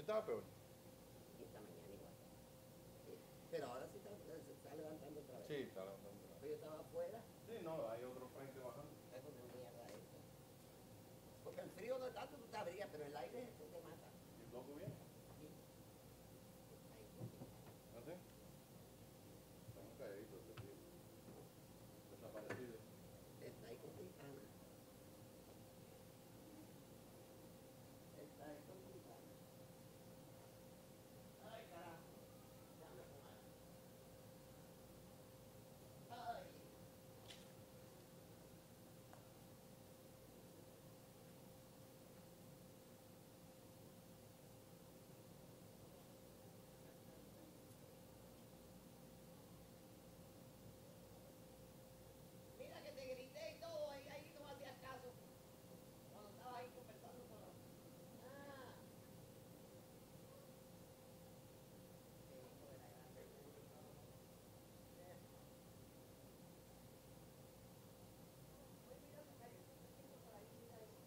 estaba peor. Y esta mañana igual. Sí. Pero ahora sí se está levantando otra vez. Sí, está levantando. Pero yo estaba afuera. Sí, no, hay otro frente bajando. Es como mierda esto. Porque el frío no es tanto, tú te abrías, pero el aire eso te mata. ¿Y el loco viene? Sí. Ahí, ¿No sé? Estamos calladitos, desaparecidos. está ahí con Titana. Está ahí con Titana. Ay, carajo. Dame fumar. Ay. Mira que te grité y todo, ahí no me hacías caso. Cuando estaba ahí conversando con los... Ah. Qué hijo de la gran puta. Oye, mira, me cayó un poquito por ahí, mira eso.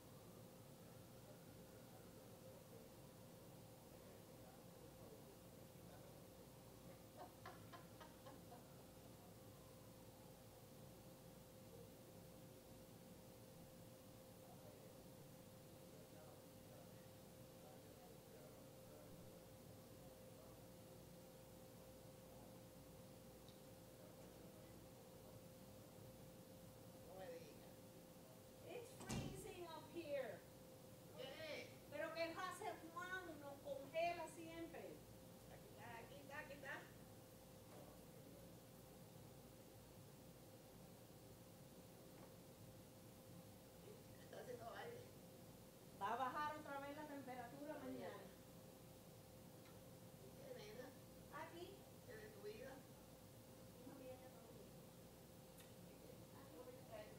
No me digas. It's freezing up here. ¿Qué? Pero que hace Juan nos congela siempre. Aquí está, aquí está, aquí está. Está haciendo aire. Va a bajar otra vez la temperatura mañana. ¿Y qué, nena? Aquí. ¿Qué de tu vida? No viene todo bien. ¿Cómo me traes?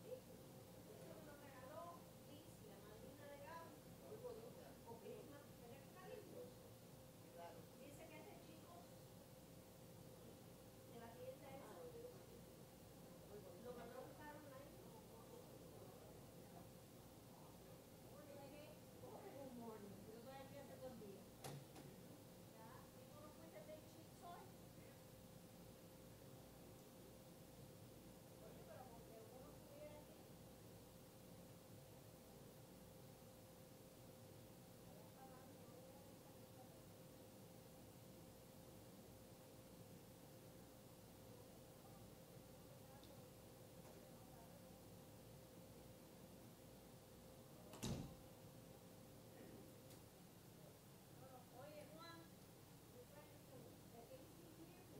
Sí. Eso me lo regaló Liz, la madrina de Gaby. Muy bonita. Porque es más, tiene cariños. Claro. Dice que es de chicos. De la tienda esa. Muy bonita. Lo mandó a buscar online. Good morning. Yo estoy aquí hace 2 días. ¿Ya? ¿Y tú no fuiste de Cheats hoy? Oye, pero porque uno estuviera aquí.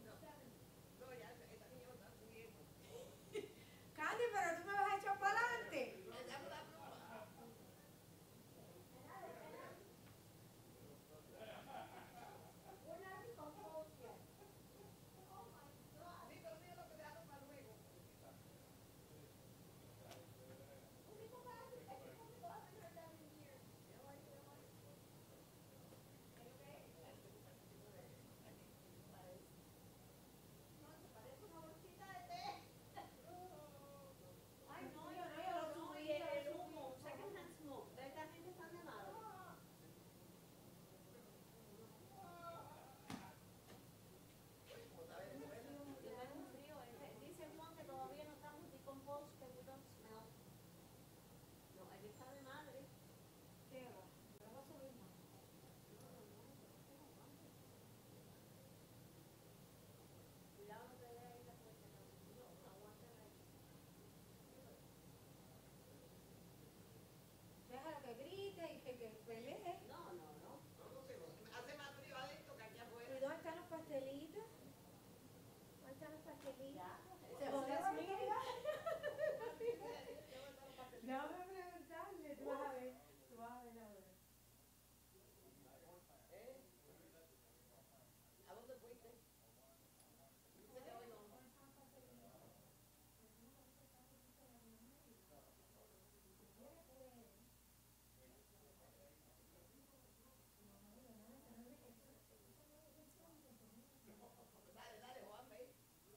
Oye, Juan, No, ya, esta niña me está subiendo. Candy, pero tú me vas a echar para adelante. Dame la pluma. we're not decomposed yet. Sí, pero mira lo que dejaron para luego. We'll be back. I think we'll go have her down in here. You know what? Okay? No, te parece una bolsita de té. Ay, no, yo lo subí el humo. Second hand smoke. ¿Ves que la gente está de madre? Oye, como está Venezuela. Y no es un frío. Dice Juan que todavía no estamos decomposed, que we don't smell. No, aquí está de madre. ¿Qué va? ¿Me vas a subir más? Cuidado, no te dé ahí la puerta. No, aguántala ahí. Déjalo que grite y que pelee. No. No sé, hace más frío adentro que aquí ¿Y afuera. dónde están los pastelitos? ¿Dónde están los pastelitos? Ya. ¿Se That's me. Déjame preguntarle, tú vas a ver ahora. ¿Eh? ¿A dónde fuiste? Dice que hoy no. Dale, dale, Juan, ve.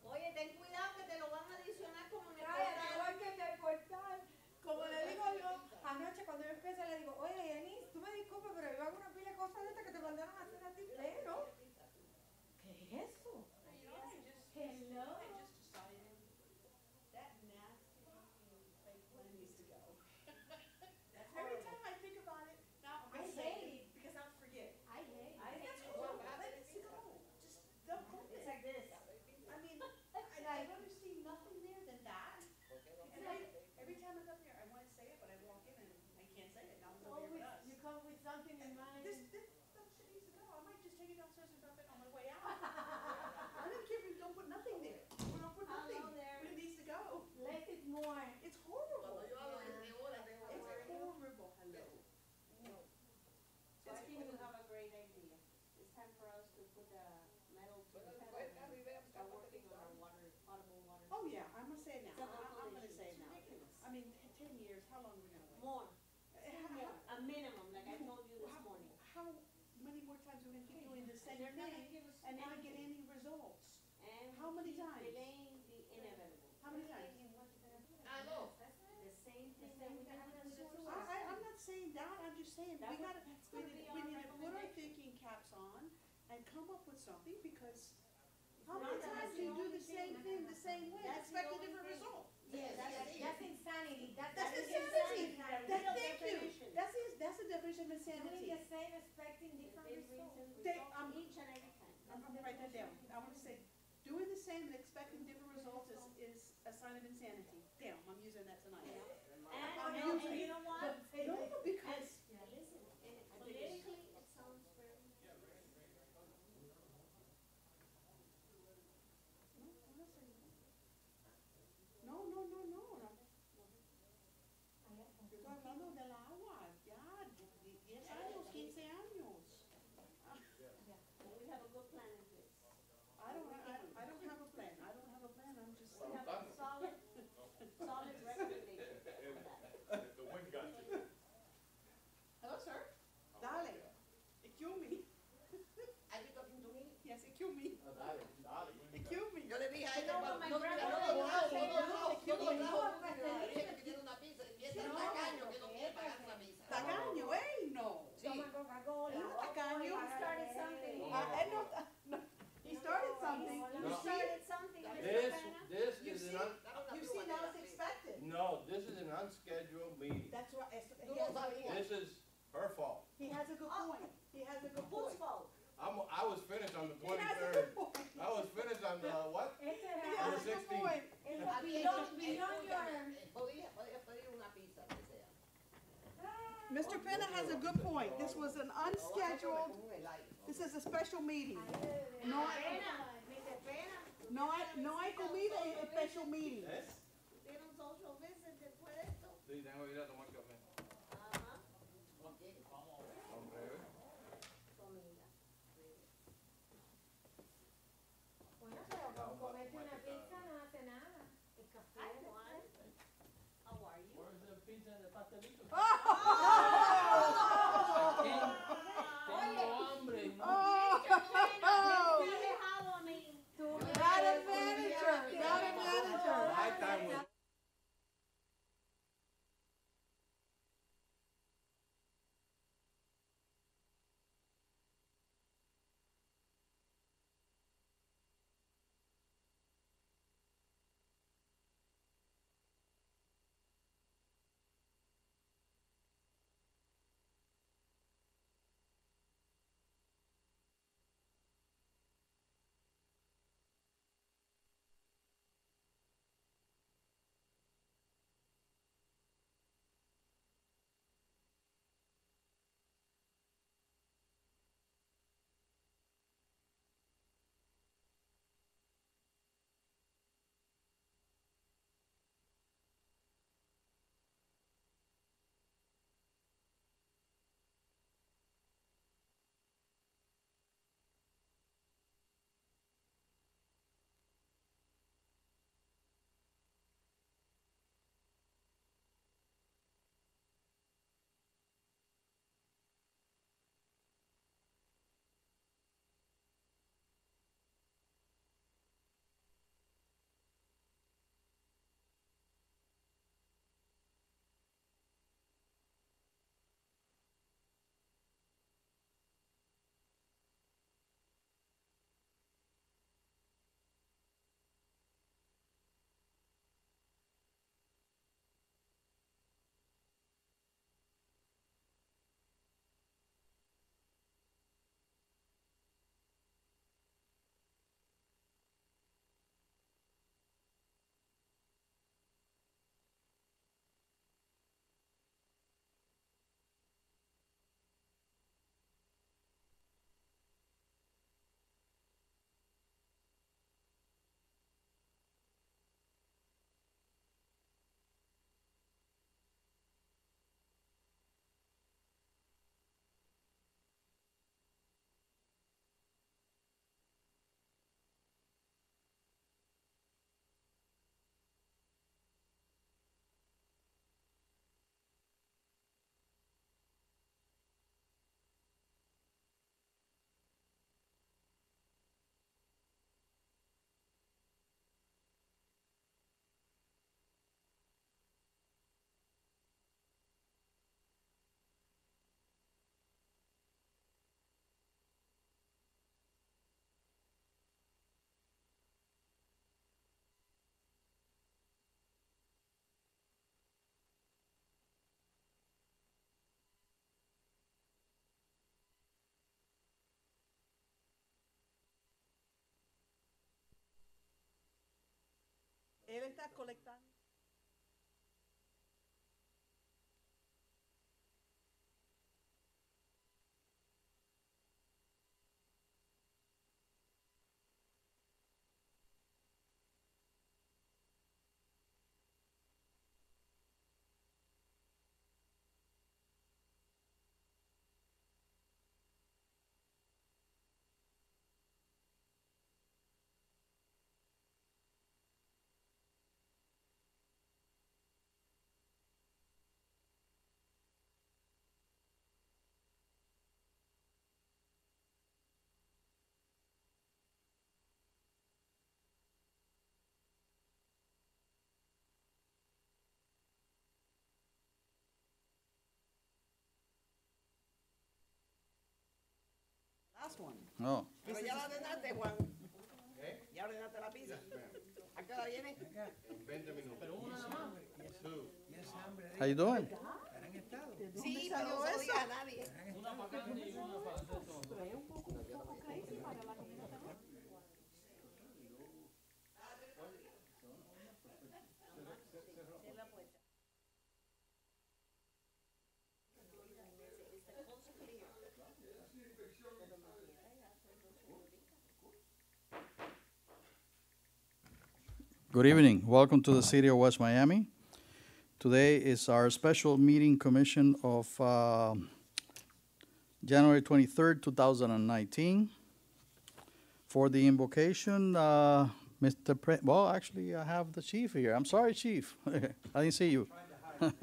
Oye, ten cuidado que te lo van a adicionar como en el Cállate, portal. igual que en el portal. Como le digo yo, anoche cuando yo empecé le digo, oye, Yanis, tú me disculpas, pero yo hago una pila de cosa esta que te mandaron a hacer a ti, pero. ¿Qué es eso? You know, I just Hello. decided that nasty looking fake one needs to go. Every time I think about it, now I'm I gonna say hate it because I'll forget. I hate it. I hate That's it. horrible. Let it go. Just don't put It's it. like this. I mean, I'd rather see nothing there than that. And every time I come here, I want to say it, but I walk in and I can't say it. Now it's over here with us. You come with something in mind. This stuff shit needs to go. I might just take it downstairs and dump it on my way out. I don't care if you don't put nothing there. Don't put nothing. Hello there. But it needs to go. Less is more. It's horrible. Yeah. It's horrible. Hello. So I think you have a great idea. It's time for us to put the metal to the pedal and start working on our water, potable water. Oh yeah, I'm gonna say it now. It's a I'm local gonna issue. say it It's now. ridiculous. I mean, 10 years. How long are we gonna wait? More, How, a minimum, like I told you this morning. how many more times are we gonna keep doing the same They're not gonna thing give us and not get anything. any results? And How many keep times? delaying the inevitable. How many times? I know. The same thing that we did with the sewer. I'm not saying that. I'm just saying That we was- gotta. that's We gonna need, be we our need to put our recommendation. thinking caps on and come up with something because how not many that times it's do you the do only the same thing the same way and That's the expect a only different thing. result? Yes, That's insanity. That's That is insanity. insanity. That, Real thank you. definition. That's the definition of Doing insanity. the same, expecting different Different results. results each and every time. I'm gonna write that down. I wanna say, doing the same and expecting different results is a sign of insanity. Damn, I'm using that tonight. I'm And using you it. know what? No, because Listen, and politically, it sounds very. no, no, no, no, no. Yo estoy hablando del agua, ya, 10 años, 15 años. We have a good plan in place. I don't have a plan. I don't have a plan. I'm just. We have a solid recommendation for that. The wind got you. Hello, sir. Dale. Excuse me. Are you talking to me? Yes, excuse me. Dale, dale. Excuse me. Yo le dije a You ella, know what my no, grandmother no, used to say, no, no, dije que quiere una pizza y es tan tacaño que no quiere pagar una pizza. Tacaño, no. Sí. Toma Coca-Cola. Él no es tacaño. He started something. Él no. He started something. You You see? started something, Mr. This, Pena. this You is see? an, You see, now it's expected. no, this is an unscheduled meeting. That's right. Tú lo sabías. This is her fault. He has a good point. He has a good Whose point. fault? I was finished on the He has a 23rd. good point. I was finished on the, what? Este He era. has a good 16. point. It was Aquí, beyond your. podía pedir una pizza, que sea. Mr. Pena has a good point. This was an unscheduled, Con un helado. this is a special meeting. No, Pena, Mr. Pena. no hay comida, es special meeting. ¿Eh? Tiene un social visit después de esto. Sí, tengo que ir a tomar café. Ajá. Hombre, Comida. Bueno, pero con comerte una pizza no hace nada. El café. Hi, Juan. How are you? Where's the pizza and the pastelito? Tengo hambre. Oh, Me he dejado a mí. not a manager, not a manager. my time was Él está colectando. Last one. No. Pero ya la ordenaste, Juan. ¿Ya ordenaste la pizza? ¿A qué hora viene? En 20 minutos. Pero una nada más. Two. How you doing? Sí, pero no se lo diga a nadie. Good evening. Welcome to the City of West Miami. Today is our special meeting commission of January 23rd, 2019. For the invocation, well, actually, I have the chief here. I'm sorry, chief. I didn't see you. Let's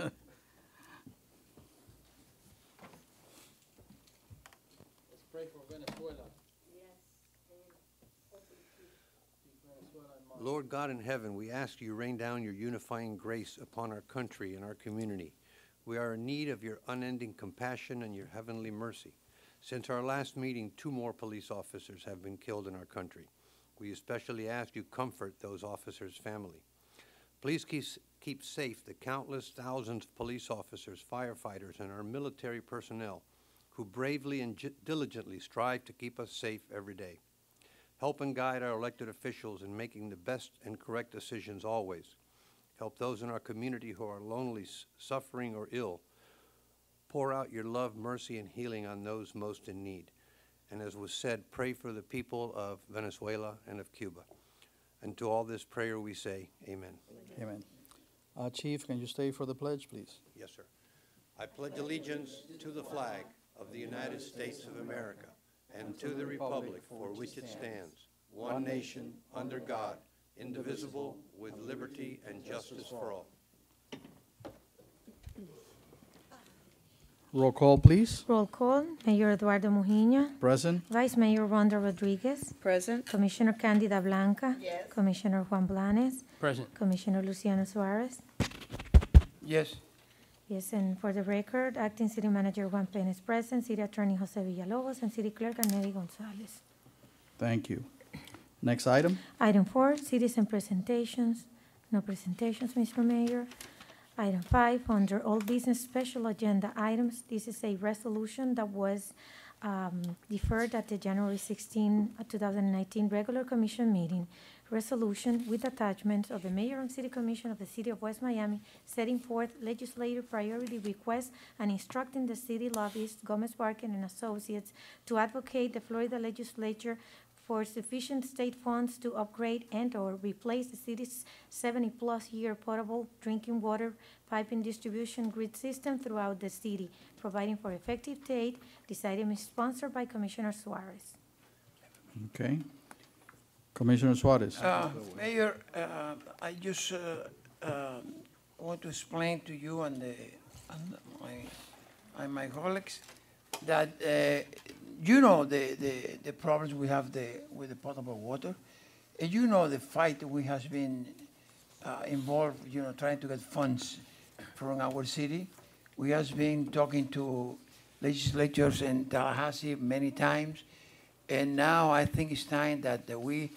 pray for Venezuela. Lord God in heaven, we ask you rain down your unifying grace upon our country and our community. We are in need of your unending compassion and your heavenly mercy. Since our last meeting, 2 more police officers have been killed in our country. We especially ask you comfort those officers' family. Please keep safe the countless thousands of police officers, firefighters, and our military personnel who bravely and diligently strive to keep us safe every day. Help and guide our elected officials in making the best and correct decisions always. Help those in our community who are lonely, suffering, or ill. Pour out your love, mercy, and healing on those most in need. And as was said, pray for the people of Venezuela and of Cuba. And to all this prayer we say, amen. Amen. Chief, can you stay for the pledge, please? Yes, sir. I pledge allegiance to the flag of the United States of America and to the republic for which it stands, one nation, under God, indivisible, with liberty and justice for all. Roll call, please. Roll call. Mayor Eduardo Mujina. Present. Vice Mayor Wanda Rodriguez. Present. Commissioner Candida Blanca. Yes. Commissioner Juan Blanes. Present. Commissioner Luciano Suarez. Yes. Yes, and for the record, Acting City Manager Juan Pena is present, City Attorney Jose Villalobos, and City Clerk Anneli Gonzalez. Thank you. Next item. Item 4, citizen presentations. No presentations, Mr. Mayor. Item 5, under all business special agenda items, this is a resolution that was deferred at the January 16, 2019 regular commission meeting. Resolution with attachments of the Mayor and City Commission of the City of West Miami setting forth legislative priority requests and instructing the city lobbyist Gomez Barkin and Associates to advocate the Florida legislature for sufficient state funds to upgrade and/or replace the city's 70-plus year potable drinking water piping distribution grid system throughout the city, providing for effective date. This item is sponsored by Commissioner Suarez. Okay. Commissioner Suarez. Mayor, I just want to explain to you and my colleagues that you know the problems we have with the potable water, and you know the fight we have been involved, trying to get funds from our city. We have been talking to legislators in Tallahassee many times, and now I think it's time that we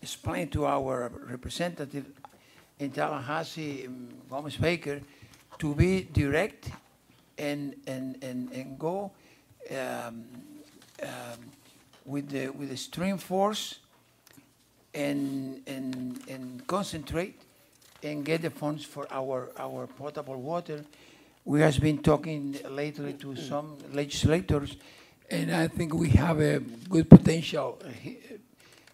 explain to our representative in Tallahassee, Gomez Baker, to be direct and go with the extreme force and concentrate and get the funds for our potable water. We has been talking lately to some legislators, and I think we have a good potential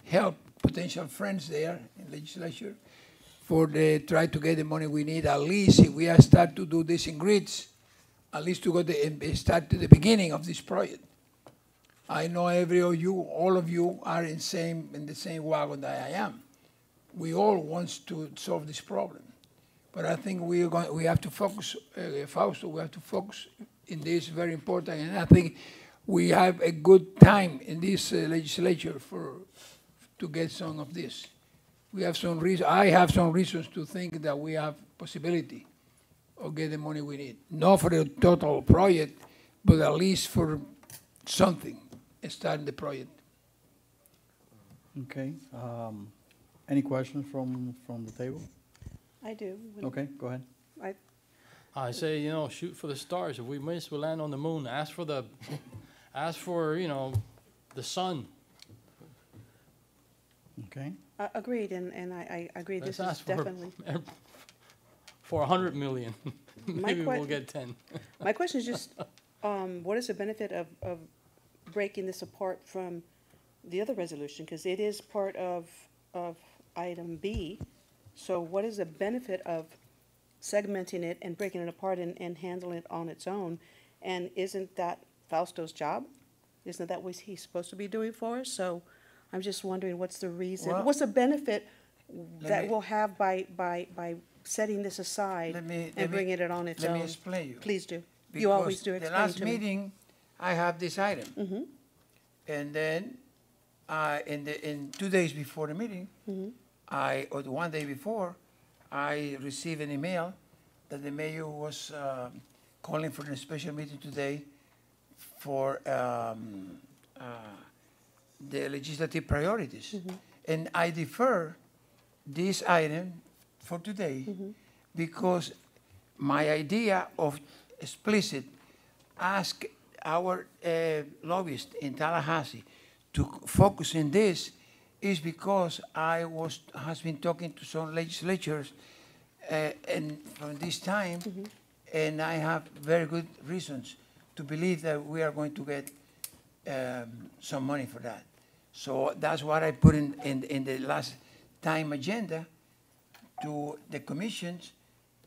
help, potential friends there in legislature for the try to get the money we need. At least if we are start to do this in grids, at least to go and start to the beginning of this project. I know all of you are in the same wagon that I am. We all want to solve this problem. But I think we have to focus, Fausto, we have to focus in this, very important. And I think we have a good time in this legislature to get some of this. We have some reason. I have some reasons to think that we have possibility of getting the money we need. Not for the total project, but at least for something, starting the project. Okay. Any questions from the table? I do. Okay, go ahead. I say, shoot for the stars. If we miss, we'll land on the moon. Ask for the sun. Okay. Agreed, and I agree, this Let's is ask for definitely. for 100 million. My Maybe we'll get 10. My question is just, what is the benefit of breaking this apart from the other resolution? Because it is part of item B. So what is the benefit of segmenting it and breaking it apart and handling it on its own? And isn't that Fausto's job? Isn't that what he's supposed to be doing for us? So I'm just wondering, what's the reason, Well, what's the benefit that me- we'll have by setting this aside and bringing it on its own? Let me explain you. Please do. You always do. Because Explain the last to me. meeting, I have this item. And then, in 2 days before the meeting, or the 1 day before, I received an email that the mayor was calling for a special meeting today for the legislative priorities. And I defer this item for today because my idea of explicit ask our lobbyist in Tallahassee to focus in this is because has been talking to some legislatures and from this time, and I have very good reasons to believe that we are going to get some money for that. So that's what I put in the last time agenda to the commissions,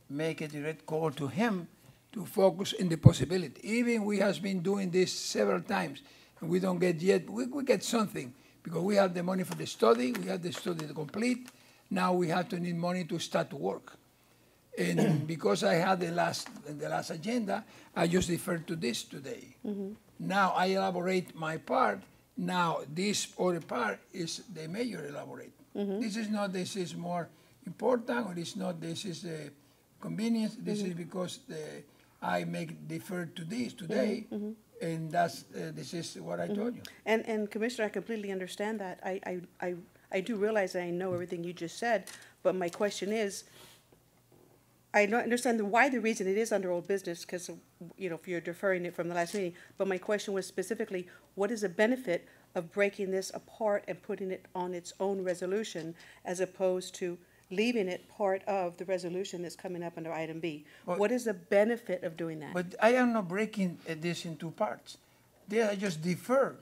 make a direct call to him to focus in the possibility. Even we has been doing this several times, and we don't get yet, we get something, because we have the money for the study, we have the study to complete, now we have to need money to start to work. And because I had the last agenda, I just deferred to this today. Now I elaborate my part, now this other part is the mayor elaborate. This is more important, or it's not, this is a convenience, this is because I defer to this today, and this is what I told you. And Commissioner, I completely understand that. I do realize that I know everything you just said, but my question is, I don't understand why the reason it is under old business, because, if you're deferring it from the last meeting, but my question was specifically, what is the benefit of breaking this apart and putting it on its own resolution, as opposed to leaving it part of the resolution that's coming up under item B? Well, what is the benefit of doing that? But I am not breaking this in two parts. I just defer.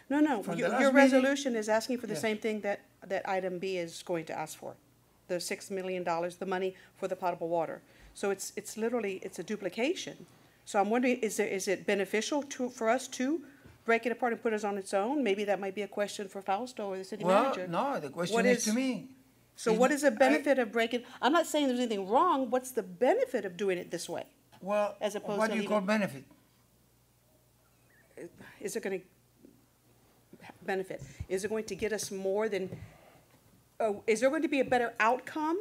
No, from the your last meeting- resolution is asking for the Yes. same thing that item B is going to ask for, the $6 million, the money for the potable water. So it's literally, it's a duplication. So I'm wondering, is it beneficial for us to break it apart and put it on its own? Maybe that might be a question for Fausto or the city manager. Well, no, the question What is to is- me. So what is the benefit of breaking, I'm not saying there's anything wrong, what's the benefit of doing it this way? Well, As opposed what to do you call leaving- benefit? Is it going to benefit? Is it going to get us more than, is there going to be a better outcome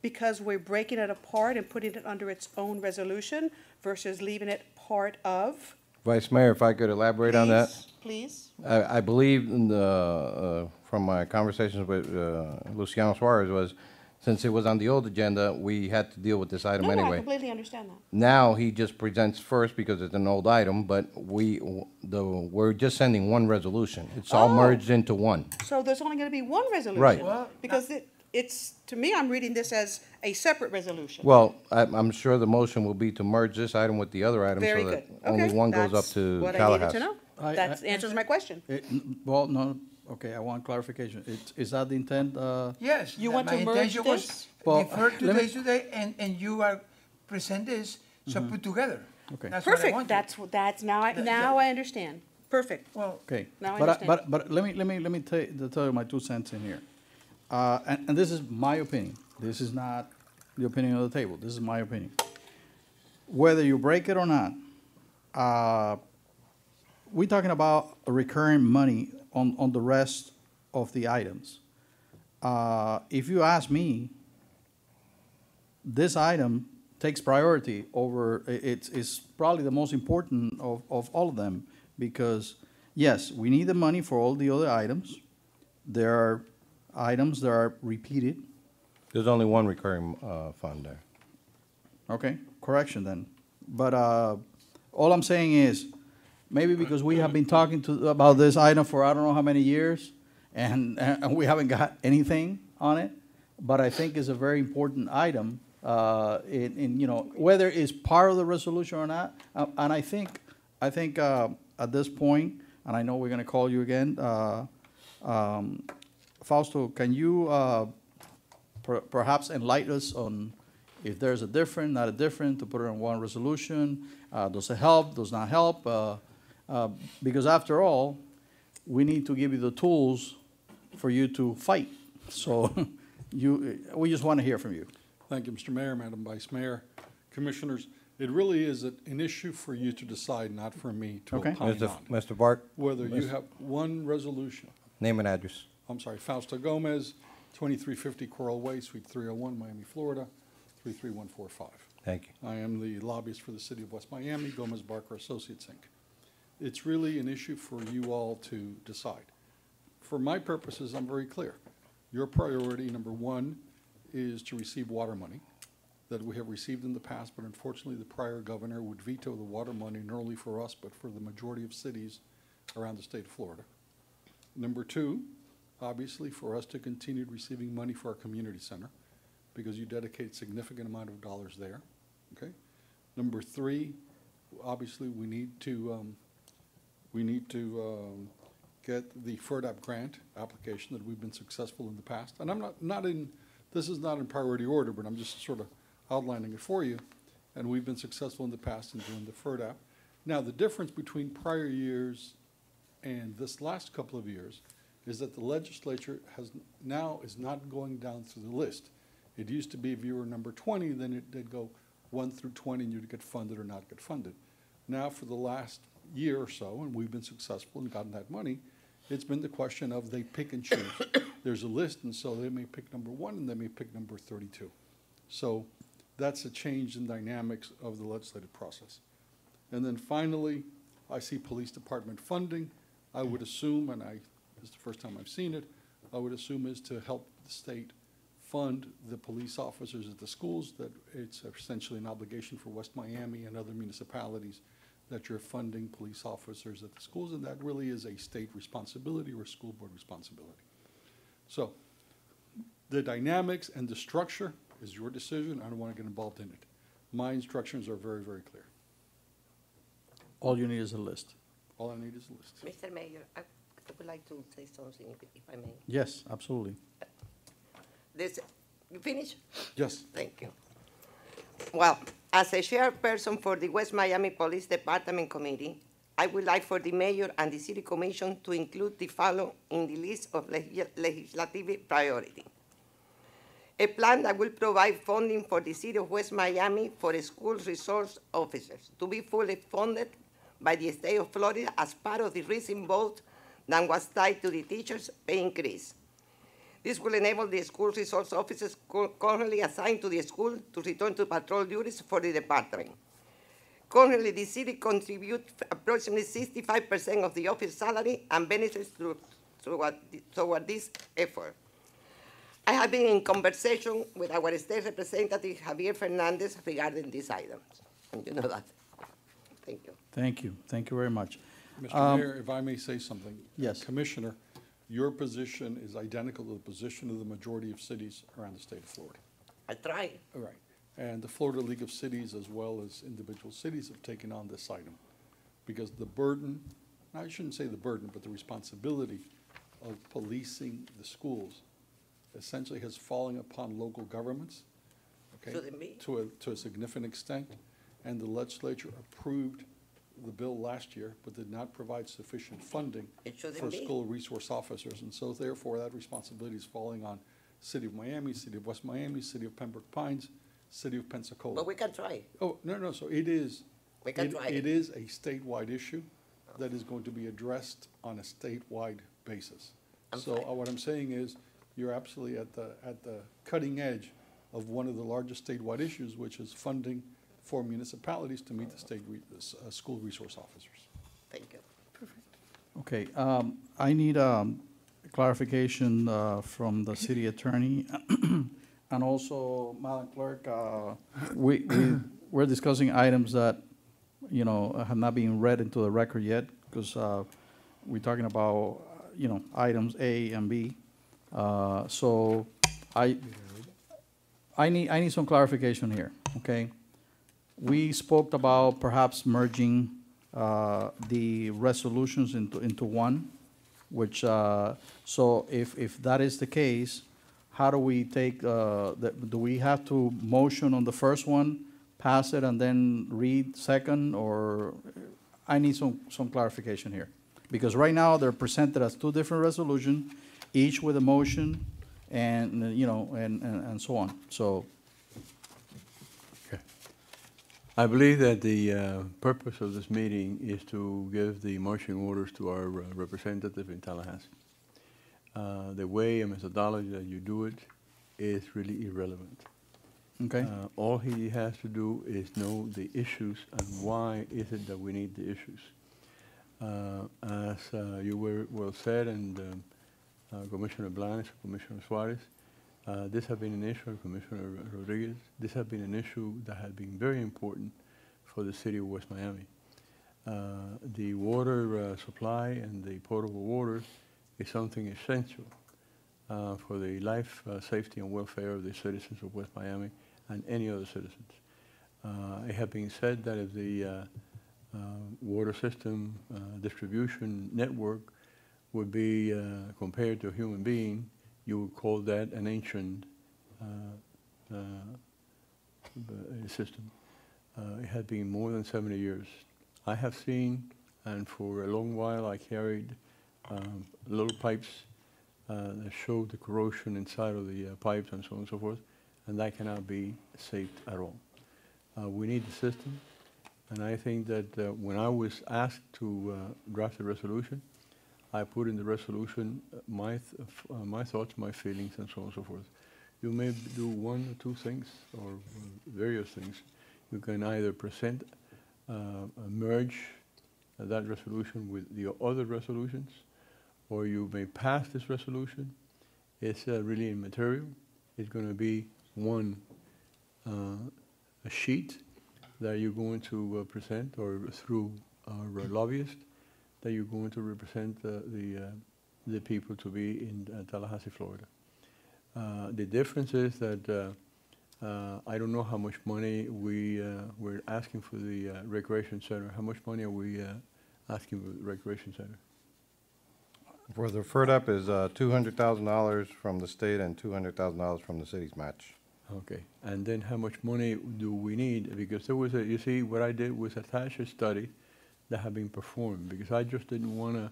because we're breaking it apart and putting it under its own resolution versus leaving it part of? Vice Mayor, if I could elaborate on that. Please. I believe in from my conversations with Luciano Suarez was, since it was on the old agenda, we had to deal with this item No, I anyway. completely understand that. Now, he just presents first because it's an old item, but we're just sending one resolution. It's all Oh. merged into one. So there's only going to be one resolution? Right. Well, Because it's, to me, I'm reading this as a separate resolution. Well, I'm sure the motion will be to merge this item with the other item Very so good. that only Okay, one goes up that's to what I needed to Tallahassee. know. I- That answers my question. Well, no, okay, I want clarification. Is that the intent? Yes. You that want to my merge intention was this? Well, defer to let me- this today, and you are present this, so put together. Okay. That's what I Perfect, wanted. that's, now I understand. Perfect. Well, Okay. Now I But understand. But let me tell you my 2 cents in here. And this is my opinion. This is not the opinion of the table. This is my opinion. Whether you break it or not, we're talking about recurring money on the rest of the items. If you ask me, this item takes priority over, it's probably the most important of all of them, because, yes, we need the money for all the other items. There are items that are repeated. There's only one recurring fund there. Okay, correction then. But all I'm saying is, maybe because we have been talking about this item for I don't know how many years, and we haven't got anything on it, but I think it's a very important item, you know, whether it's part of the resolution or not. And I think at this point, and I know we're gonna call you again, Fausto, can you perhaps enlighten us on if there's a different, not a different, to put it in one resolution? Does it help, does not help? Because after all, we need to give you the tools for you to fight. So we just want to hear from you. Thank you, Mr. Mayor, Madam Vice Mayor, Commissioners. It really is an issue for you to decide, not for me to Okay. opine Mr. on. Mr. Bart? Whether you have one resolution, Name and address. I'm sorry, Fausto Gomez, 2350 Coral Way, Suite 301, Miami, Florida, 33145. Thank you. I am the lobbyist for the City of West Miami, Gomez Barker Associates, Inc. It's really an issue for you all to decide. For my purposes, I'm very clear. Your priority, number one, is to receive water money that we have received in the past, but unfortunately, the prior governor would veto the water money, not only for us, but for the majority of cities around the state of Florida. Number two, obviously, for us to continue receiving money for our community center, because you dedicate significant amount of dollars there, okay? Number three, obviously, we need to get the FERDAP grant application that we've been successful in the past. And I'm this is not in priority order, but I'm just sort of outlining it for you. And we've been successful in the past in doing the FERDAP. Now, the difference between prior years and this last couple of years is that the legislature is not going down through the list. It used to be if you were number 20, then they'd go 1 through 20 and you'd get funded or not get funded. Now, for the last year or so, and we've been successful and gotten that money, it's been the question of they pick and choose. There's a list, and so they may pick number 1 and they may pick number 32. So that's a change in dynamics of the legislative process. And then finally, I see police department funding. I would assume, and this is the first time I've seen it, I would assume is to help the state fund the police officers at the schools, that it's essentially an obligation for West Miami and other municipalities that you're funding police officers at the schools, and that really is a state responsibility or a school board responsibility. So the dynamics and the structure is your decision. I don't want to get involved in it. My instructions are very, very clear. All you need is a list. All I need is a list. Mr. Mayor, I would like to say something, if I may. Yes, absolutely. You finish? Yes. Thank you. Well, as a chairperson for the West Miami Police Department Committee, I would like for the mayor and the city commission to include the following in the list of legislative priority. A plan that will provide funding for the city of West Miami for school resource officers to be fully funded by the state of Florida as part of the recent vote that was tied to the teachers' pay increase. This will enable the school resource officers currently assigned to the school to return to patrol duties for the department. Currently, the city contributes approximately 65% of the office salary and benefits toward this effort. I have been in conversation with our state representative, Javier Fernandez, regarding these items, and you know that. Thank you. Thank you. Thank you very much. Mr. Mayor, if I may say something. Yes. Commissioner, Your position is identical to the position of the majority of cities around the state of Florida. I try. All right. And the Florida League of Cities, as well as individual cities, have taken on this item. Because the burden, I shouldn't say the burden, but the responsibility of policing the schools essentially has fallen upon local governments, okay? Shouldn't be. To a significant extent. And the legislature approved the bill last year, but did not provide sufficient funding It shouldn't for be. school resource officers. And so therefore, that responsibility is falling on City of Miami, City of West Miami, City of Pembroke Pines, City of Pensacola. But we can try. Oh, no, so it is. We can try It it. is a statewide issue that is going to be addressed on a statewide basis. I'm So fine. what I'm saying is, you're absolutely at the cutting edge of one of the largest statewide issues, which is funding for municipalities to meet the school resource officers. Thank you. Okay, I need clarification from the city attorney. And also, Madam Clerk, we're discussing items that, you know, have not been read into the record yet, because we're talking about, you know, items A and B. So I need some clarification here, okay? We spoke about perhaps merging the resolutions into one, which, so if that is the case, how do we take, do we have to motion on the first one, pass it, and then read second, or I need some clarification here. Because right now, they're presented as two different resolutions, each with a motion, and, you know, and so on, so. I believe that the purpose of this meeting is to give the marching orders to our representative in Tallahassee. The way and methodology that you do it is really irrelevant. Okay. All he has to do is know the issues and why is it that we need the issues. As you were well said, and Commissioner Blanes, Commissioner Suarez, this has been an issue, Commissioner Rodriguez, this has been an issue that has been very important for the city of West Miami. The water supply and the potable water is something essential for the life, safety, and welfare of the citizens of West Miami and any other citizens. It has been said that if the water system distribution network would be compared to a human being, you would call that an ancient system. It has been more than 70 years. I have seen, and for a long while I carried little pipes that showed the corrosion inside of the pipes and so on and so forth, and that cannot be saved at all. We need the system, and I think that when I was asked to draft a resolution, I put in the resolution my thoughts, my feelings, and so on and so forth. You may do one or two things, or various things. You can either present, merge that resolution with the other resolutions, or you may pass this resolution. It's really immaterial. It's going to be one a sheet that you're going to present, or through our lobbyist, that you're going to represent the people to be in Tallahassee, Florida. The difference is that I don't know how much money we're asking for the recreation center. How much money are we asking for the recreation center? For the FERDAP is $200,000 from the state and $200,000 from the city's match. Okay, and then how much money do we need? Because there was you see, what I did was attach a study that had been performed, because I just didn't want to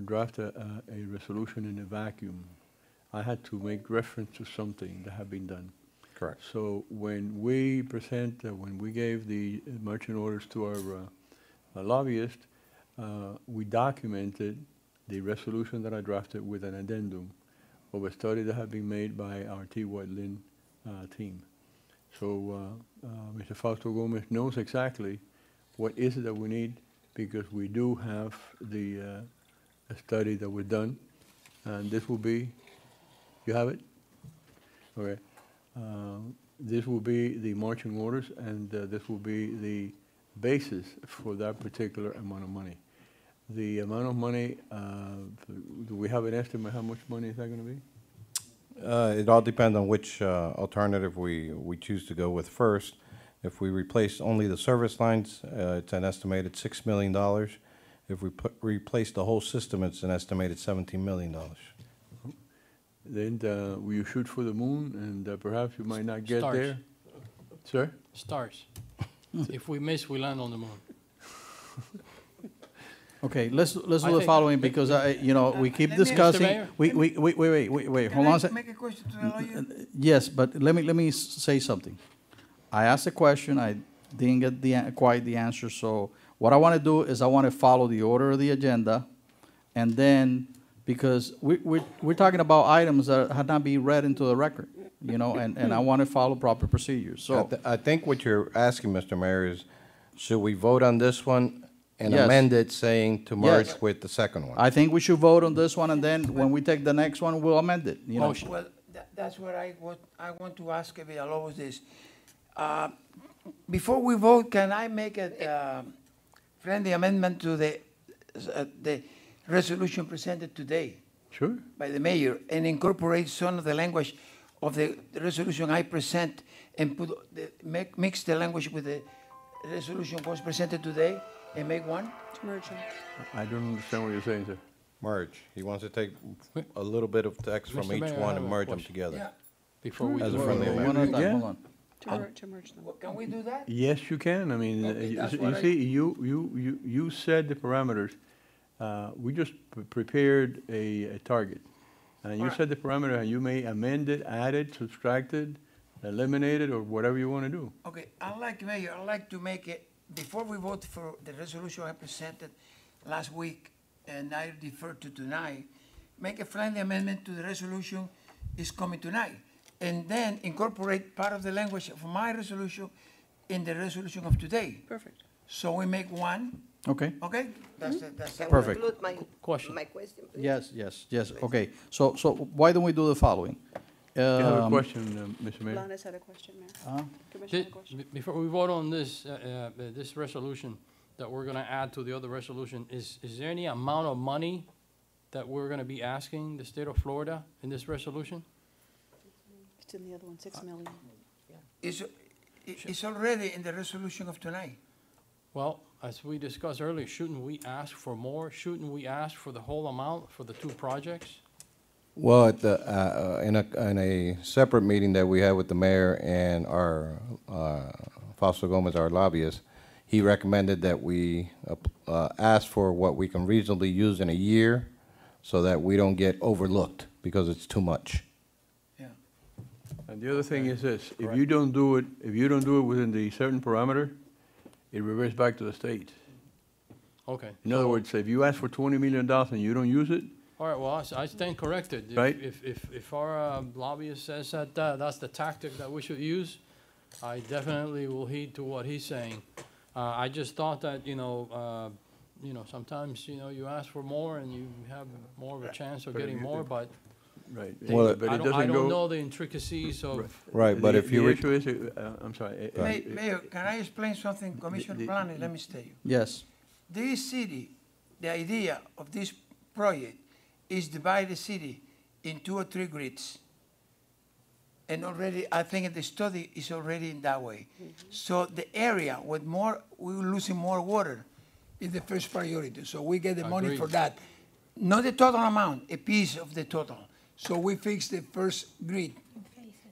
draft a resolution in a vacuum. I had to make reference to something that had been done. Correct. So when we when we gave the marching orders to our lobbyist, we documented the resolution that I drafted with an addendum of a study that had been made by our T. White Lynn team. So Mr. Fausto Gomez knows exactly what is it that we need, because we do have the a study that was done, and this will be, you have it? Okay. This will be the marching orders, and this will be the basis for that particular amount of money. The amount of money, do we have an estimate how much money is that gonna be? It all depends on which alternative we choose to go with first. If we replace only the service lines, it's an estimated $6 million. If we replace the whole system, it's an estimated $17 million. Then, will you shoot for the moon, and perhaps you might not get Stars. there? Sir? Stars. If we miss, we land on the moon. Okay, let's do I the think- following, because we keep Let me- Mr. discussing. Mayor? Wait, hold on a sec. Make a question to the lawyer? Yes, but let me say something. I asked a question, I didn't get quite the answer, so what I want to do is I want to follow the order of the agenda, and then, because we're talking about items that had not been read into the record, and I want to follow proper procedures, so. I think what you're asking, Mr. Mayor, is should we vote on this one and Yes. amend it saying to merge Yes. with the second one? I think we should vote on this one, and then when we take the next one, we'll amend it, Motion. Well, that's what I want to ask Villalobos this. Before we vote, can I make a friendly amendment to the resolution presented today Sure. by the mayor and incorporate some of the language of the resolution I present and mix the language with the resolution was presented today and make one? To merge them. I don't understand what you're saying, sir. Merge. He wants to take a little bit of text from Mr. each Mayor, I one have and a merge them question. together. Yeah. Before we As a do friendly it. amendment. One at a time, Yeah. hold on. To merge them. Can we do that? Yes, you can. I mean, Okay, that's you what I- see, you said the parameters. We just prepared a target. And you Alright. set the parameter, and you may amend it, add it, subtract it, eliminate it, or whatever you want to do. Okay, Mayor, I'd like to make it, before we vote for the resolution I presented last week, and I deferred to tonight, make a friendly amendment to the resolution is coming tonight, and then incorporate part of the language of my resolution in the resolution of today. Perfect. So we make one, Okay, okay? That's Can we Perfect. include Question. my question, please? yes, okay, so why don't we do the following? You have a Um, question, Mr. Mayor? Blanes had a question, Mayor. uh, Commissioner had a question. Before we vote on this, this resolution that we're gonna add to the other resolution, is there any amount of money that we're gonna be asking the state of Florida in this resolution? It's in the other one, 6 million. it's already in the resolution of tonight. Well, As we discussed earlier, shouldn't we ask for more? Shouldn't we ask for the whole amount for the two projects? well, at the, in a separate meeting that we had with the mayor and our, Fausto Gomez, our lobbyist, he recommended that we, ask for what we can reasonably use in a year so that we don't get overlooked because it's too much. And the other thing is this, if you don't do it within the certain parameter, it reverts back to the state. Okay. In other words, if you ask for $20 million and you don't use it, All right, well, I stand corrected. Right. If our lobbyist says that that's the tactic that we should use, I definitely will heed to what he's saying. I just thought that, sometimes, you ask for more and you have more of a chance of But getting you- more, but right. Well, but I it don't doesn't know go. the intricacies of, Right, but if you, The re- issue is, I'm sorry. Mayor, can I explain something, Commissioner Blanes? Let me tell you. Yes, This city, the idea of this project is divide the city in 2 or 3 grids. And already, I think the study is already in that way. So the area with more, we're losing more water is the first priority. So we get the money for Agreed. that. Not the total amount, a piece of the total. So we fix the first grid.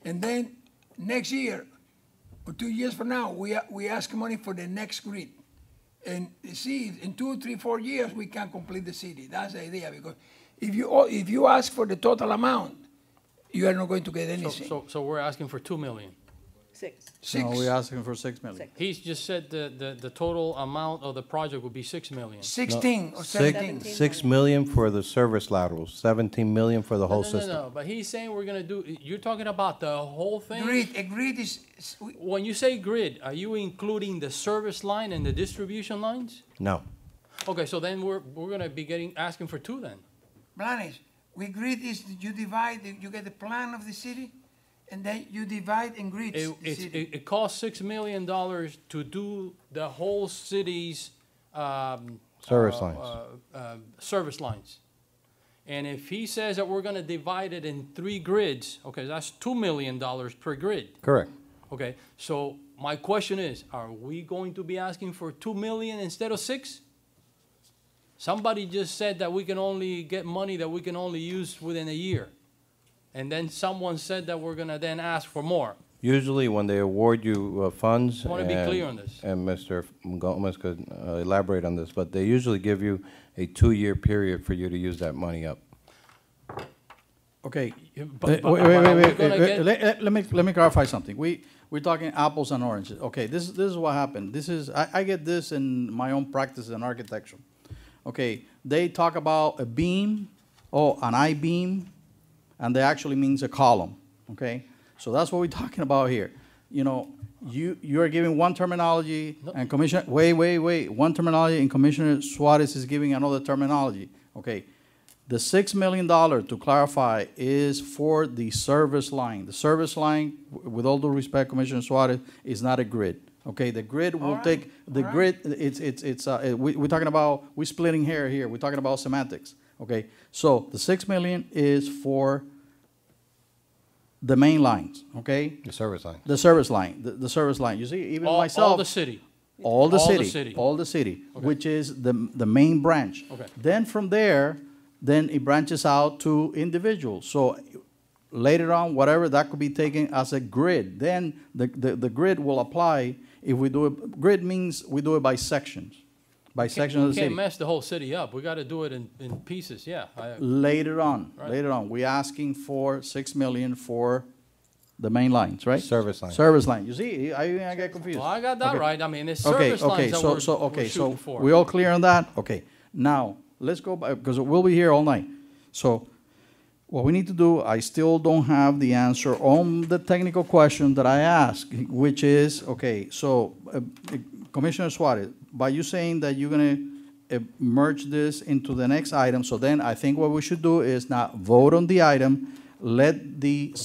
And then next year, or 2 years from now, we ask money for the next grid. And see, in 2, 3, 4 years, we can complete the city. That's the idea, because if you ask for the total amount, you are not going to get anything. so we're asking for 2 million. 6. no, we're asking for 6 million. He's just said the total amount of the project would be 6 million. 16 or six, 17. 6 million for the service laterals, 17 million for the whole system. No, but he's saying we're gonna do, you're talking about the whole thing? Grid, a grid is, When you say grid, are you including the service line and the distribution lines? No. Okay, so then we're gonna be asking for 2 then. Blanes, we grid is you divide, you get the plan of the city, and then you divide in grids the city. It costs $6 million to do the whole city's Service lines. Service lines. And if he says that we're gonna divide it in 3 grids, okay, that's $2 million per grid. Correct. Okay, so my question is, are we going to be asking for 2 million instead of 6? Somebody just said that we can only get money that we can only use within a year. And then someone said that we're gonna then ask for more. Usually, when they award you funds. I wanna be clear on this. And Mr. Gomez could elaborate on this, but they usually give you a 2-year period for you to use that money up. Okay. But Wait, are we wait, gonna get- let me clarify something. We're talking apples and oranges. Okay, this is what happened. I get this in my own practice in architecture. Okay, they talk about a beam, an I-beam, and that actually means a column, okay? So that's what we're talking about here. You know, you are giving one terminology, and Commissioner, wait, one terminology, and Commissioner Suarez is giving another terminology, okay? The $6 million, to clarify, is for the service line. The service line, with all due respect, Commissioner Suarez, is not a grid. Okay, the grid will take, the grid, we're talking about, we're splitting hair here, we're talking about semantics. Okay, so the 6 million is for the main lines, okay? The service line. The service line, the service line. You see, even All myself. the city. All the All the city. city. All the city, Okay. which is the main branch. Okay. Then from there, then it branches out to individuals. So later on, whatever, that could be taken as a grid. Then the grid will apply if we do it, grid means we do it by sections, by section of the We can't city. mess the whole city up. We gotta do it in pieces, yeah. Later on, Right. we're asking for 6 million for the main lines, right? Service line. Service line. You see, I get confused. Well, I got that Okay. right. I mean, it's Okay, service okay, lines that we're shooting for. we all clear on that? Okay, now, let's go back, because we'll be here all night. So, what we need to do, I still don't have the answer on the technical question that I asked, which is, okay, so, Commissioner Suarez, by you saying that you're gonna merge this into the next item, so then I think what we should do is not vote on the item, let the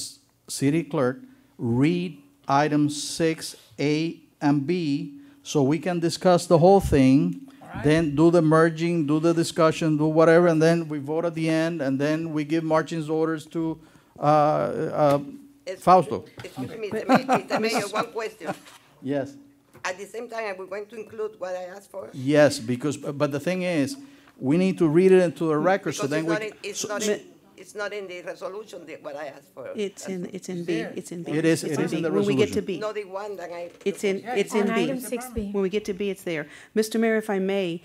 city clerk read items 6A and B, so we can discuss the whole thing, then do the merging, do the discussion, do whatever, and then we vote at the end, and then we give marching orders to Fausto. Excuse me, Mr. Mayor, one question. Yes. At the same time, are we going to include what I asked for? Yes, because, but the thing is, we need to read it into the record, so Because then it's not in the resolution, what I asked for. It's in B, it's in B. It is It's in the When we get to resolution. B. Not the one that I. It's in On B. item 6B. When we get to B, it's there. Mr. Mayor, if I may,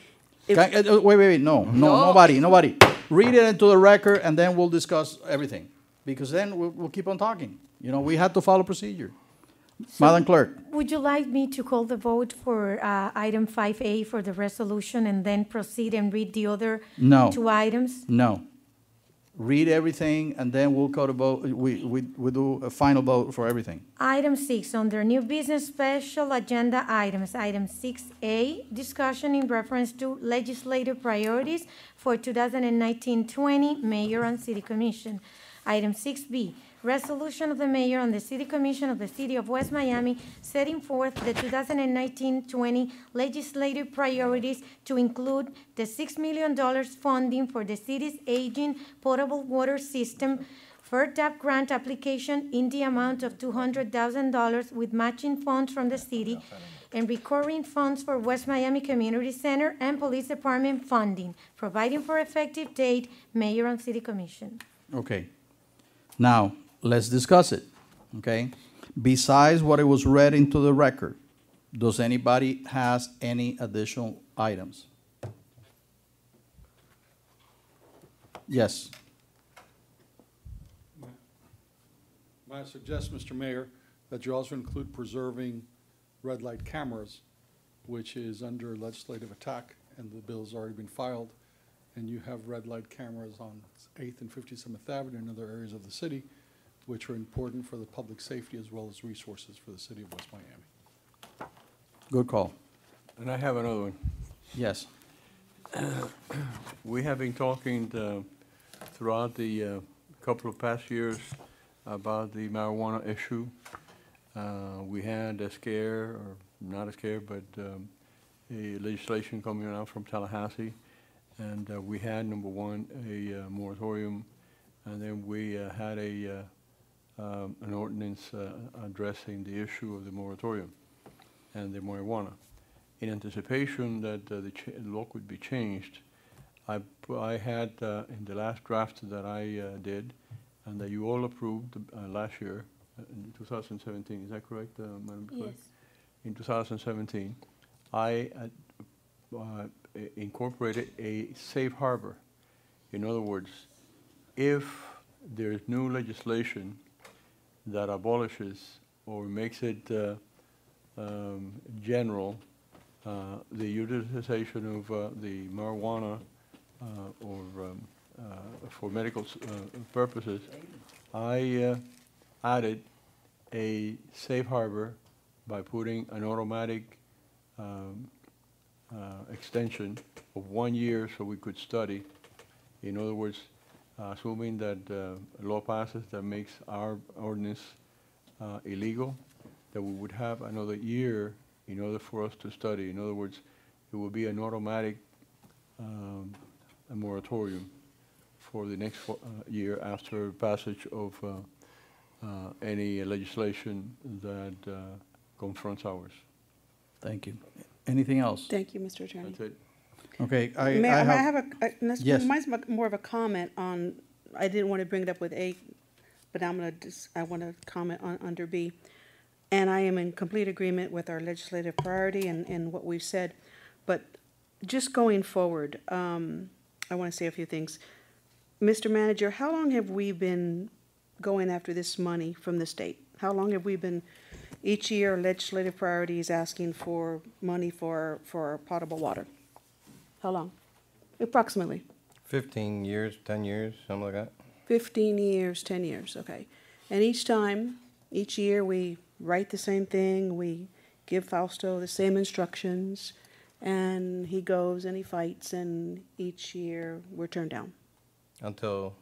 if, wait, no, nobody. Read it into the record, and then we'll discuss everything, because then we'll keep on talking. You know, we have to follow procedure. Madam Clerk, Would you like me to call the vote for item 5A for the resolution and then proceed and read the other No. 2 items? no. Read everything, and then we'll go to vote, we do a final vote for everything. Item 6, under new business special agenda items, item 6A, discussion in reference to legislative priorities for 2019-20, Mayor and City Commission. Item 6B, resolution of the Mayor and the City Commission of the City of West Miami setting forth the 2019-20 legislative priorities to include the $6 million funding for the city's aging potable water system FERDAP grant application in the amount of $200,000 with matching funds from the city and recurring funds for West Miami Community Center and Police Department funding, providing for effective date, Mayor and City Commission. Okay. Now, let's discuss it, okay? Besides what it was read into the record, does anybody has any additional items? Yes. Might I suggest, Mr. Mayor, that you also include preserving red light cameras, which is under legislative attack, and the bill's already been filed, and you have red light cameras on 8th and 57th Avenue and other areas of the city, which are important for the public safety as well as resources for the city of West Miami. Good call. And I have another one. Yes. We have been talking throughout the couple of past years about the marijuana issue. We had a scare, or not a scare, but a legislation coming out from Tallahassee, and we had, number one, a moratorium, and then we had an ordinance addressing the issue of the moratorium and the marijuana. In anticipation that the law could be changed, I had, in the last draft that I did, and that you all approved last year, in 2017, is that correct, Madam Clerk? Yes. In 2017, I incorporated a safe harbor. In other words, if there's new legislation that abolishes or makes it general, the utilization of the marijuana for medical purposes, I added a safe harbor by putting an automatic extension of 1 year so we could study. In other words, assuming that a law passes that makes our ordinance illegal, that we would have another year in order for us to study. In other words, it will be an automatic a moratorium for the next year after passage of any legislation that confronts ours. Thank you. Anything else? Thank you, Mr. Attorney. That's it. Okay, May I I have, have Yes. mine's more of a comment on, I didn't want to bring it up with A, but I want to comment on under B. And I am in complete agreement with our legislative priority and what we've said. But just going forward, I want to say a few things. Mr. Manager, how long have we been going after this money from the state? How long have we been, each year, legislative priorities asking for money for potable water? How long? Approximately. 15 years, 10 years, something like that. 15 years, 10 years, okay. And each year, we write the same thing, we give Fausto the same instructions, and he goes and he fights, and each year, we're turned down. Until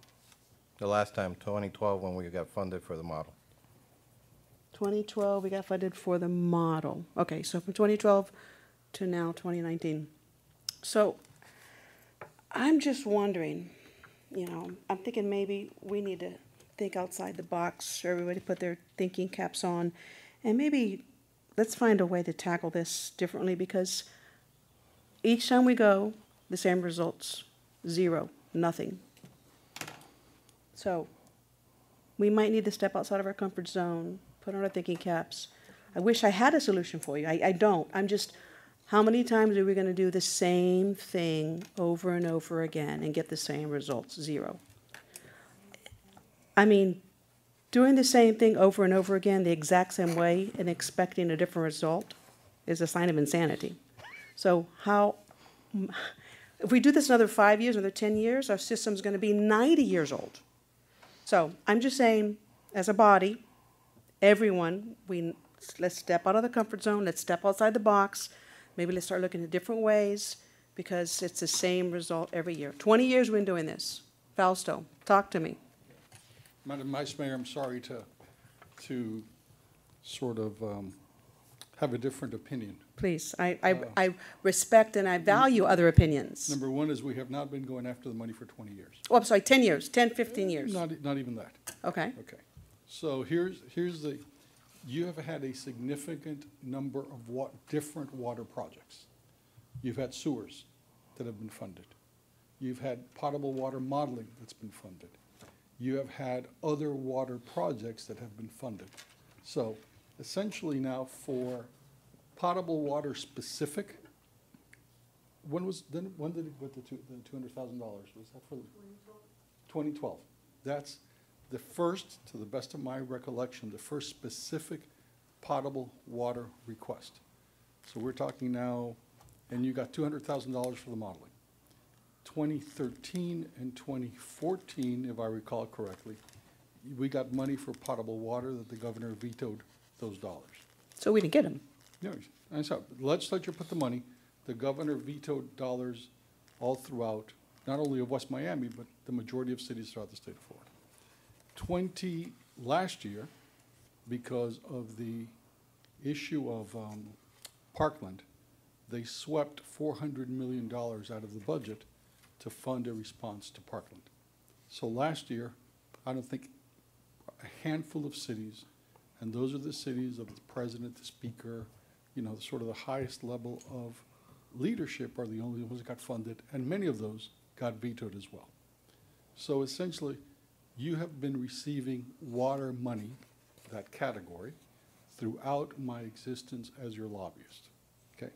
the last time, 2012, when we got funded for the model. 2012, we got funded for the model. Okay, so from 2012 to now, 2019. So I'm just wondering, I'm thinking maybe we need to think outside the box, everybody put their thinking caps on, and maybe let's find a way to tackle this differently, because each time we go, the same results, 0, nothing. So we might need to step outside of our comfort zone, put on our thinking caps. I wish I had a solution for you. I don't. I'm just, how many times are we going to do the same thing over and over again and get the same results? 0. I mean, doing the same thing over and over again the exact same way and expecting a different result is a sign of insanity. So if we do this another 5 years, another 10 years, our system's going to be 90 years old. So I'm just saying, as a body, everyone, let's step out of the comfort zone, let's step outside the box, maybe let's start looking at different ways, because it's the same result every year. 20 years we've been doing this. Fausto, talk to me. Madam Vice Mayor, I'm sorry to sort of have a different opinion. Please, I respect and I value other opinions. Number one is we have not been going after the money for 20 years. Oh, I'm sorry, 10 years, 10, 15 years. Not even that. Okay. Okay. So here's you have had a significant number of different water projects. You've had sewers that have been funded. You've had potable water modeling that's been funded. You have had other water projects that have been funded. So essentially now for potable water specific, when did it get the $200,000? Was that for 2012? That's the first, to the best of my recollection, the first specific potable water request. So we're talking now, and you got $200,000 for the modeling. 2013 and 2014, if I recall correctly, we got money for potable water that the governor vetoed those dollars. So we didn't get them. No, and so the legislature put the money, the governor vetoed dollars all throughout, not only of West Miami, but the majority of cities throughout the state of Florida. Last year, because of the issue of Parkland, they swept $400 million out of the budget to fund a response to Parkland. So last year, I don't think a handful of cities, and those are the cities of the president, the speaker, you know, sort of the highest level of leadership are the only ones that got funded, and many of those got vetoed as well. So essentially, you have been receiving water money, that category, throughout my existence as your lobbyist, okay?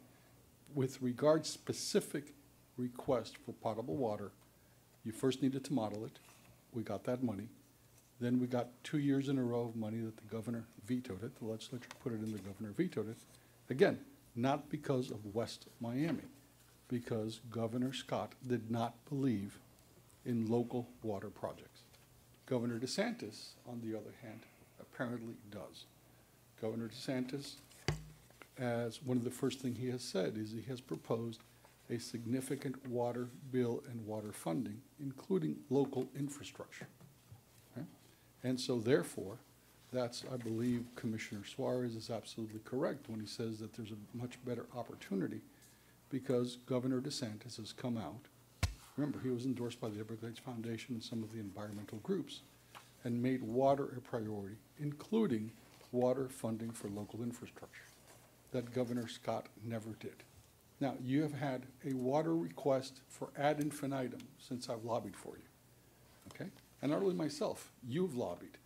With regard specific request for potable water, you first needed to model it. We got that money. Then we got 2 years in a row of money that the governor vetoed it. The legislature put it in, the governor vetoed it. Again, not because of West Miami, because Governor Scott did not believe in local water projects. Governor DeSantis, on the other hand, apparently does. Governor DeSantis, as one of the first things he has said, is he has proposed a significant water bill and water funding, including local infrastructure. Okay? And so therefore, that's, I believe, Commissioner Suarez is absolutely correct when he says that there's a much better opportunity because Governor DeSantis has come out. Remember, he was endorsed by the Everglades Foundation and some of the environmental groups and made water a priority, including water funding for local infrastructure that Governor Scott never did. Now, you have had a water request for ad infinitum since I've lobbied for you, okay? And not only myself, you've lobbied.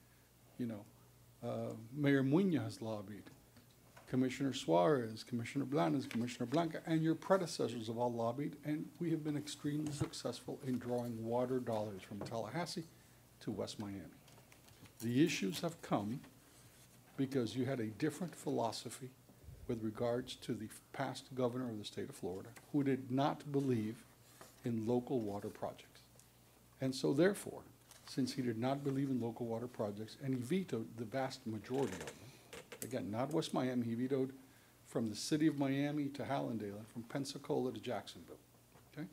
You know, Mayor Muñoz has lobbied, Commissioner Suarez, Commissioner Blanes, Commissioner Blanca, and your predecessors have all lobbied, and we have been extremely successful in drawing water dollars from Tallahassee to West Miami. The issues have come because you had a different philosophy with regards to the past governor of the state of Florida, who did not believe in local water projects. And so therefore, since he did not believe in local water projects, and he vetoed the vast majority of them, again, not West Miami, he vetoed from the city of Miami to Hallandale and from Pensacola to Jacksonville, okay?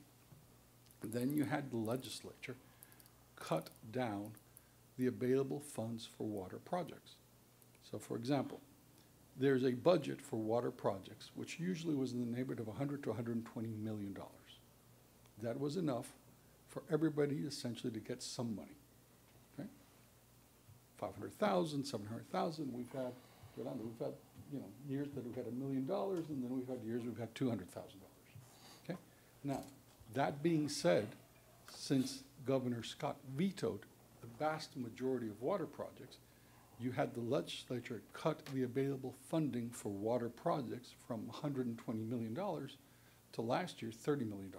Then you had the legislature cut down the available funds for water projects. So for example, there's a budget for water projects, which usually was in the neighborhood of $100 to $120 million. That was enough for everybody essentially to get some money, okay? 500,000, 700,000, we've had, Yolanda, we've had, you know, years that we've had $1 million, and then we've had years we've had $200,000, okay? Now, that being said, since Governor Scott vetoed the vast majority of water projects, you had the legislature cut the available funding for water projects from $120 million to last year, $30 million.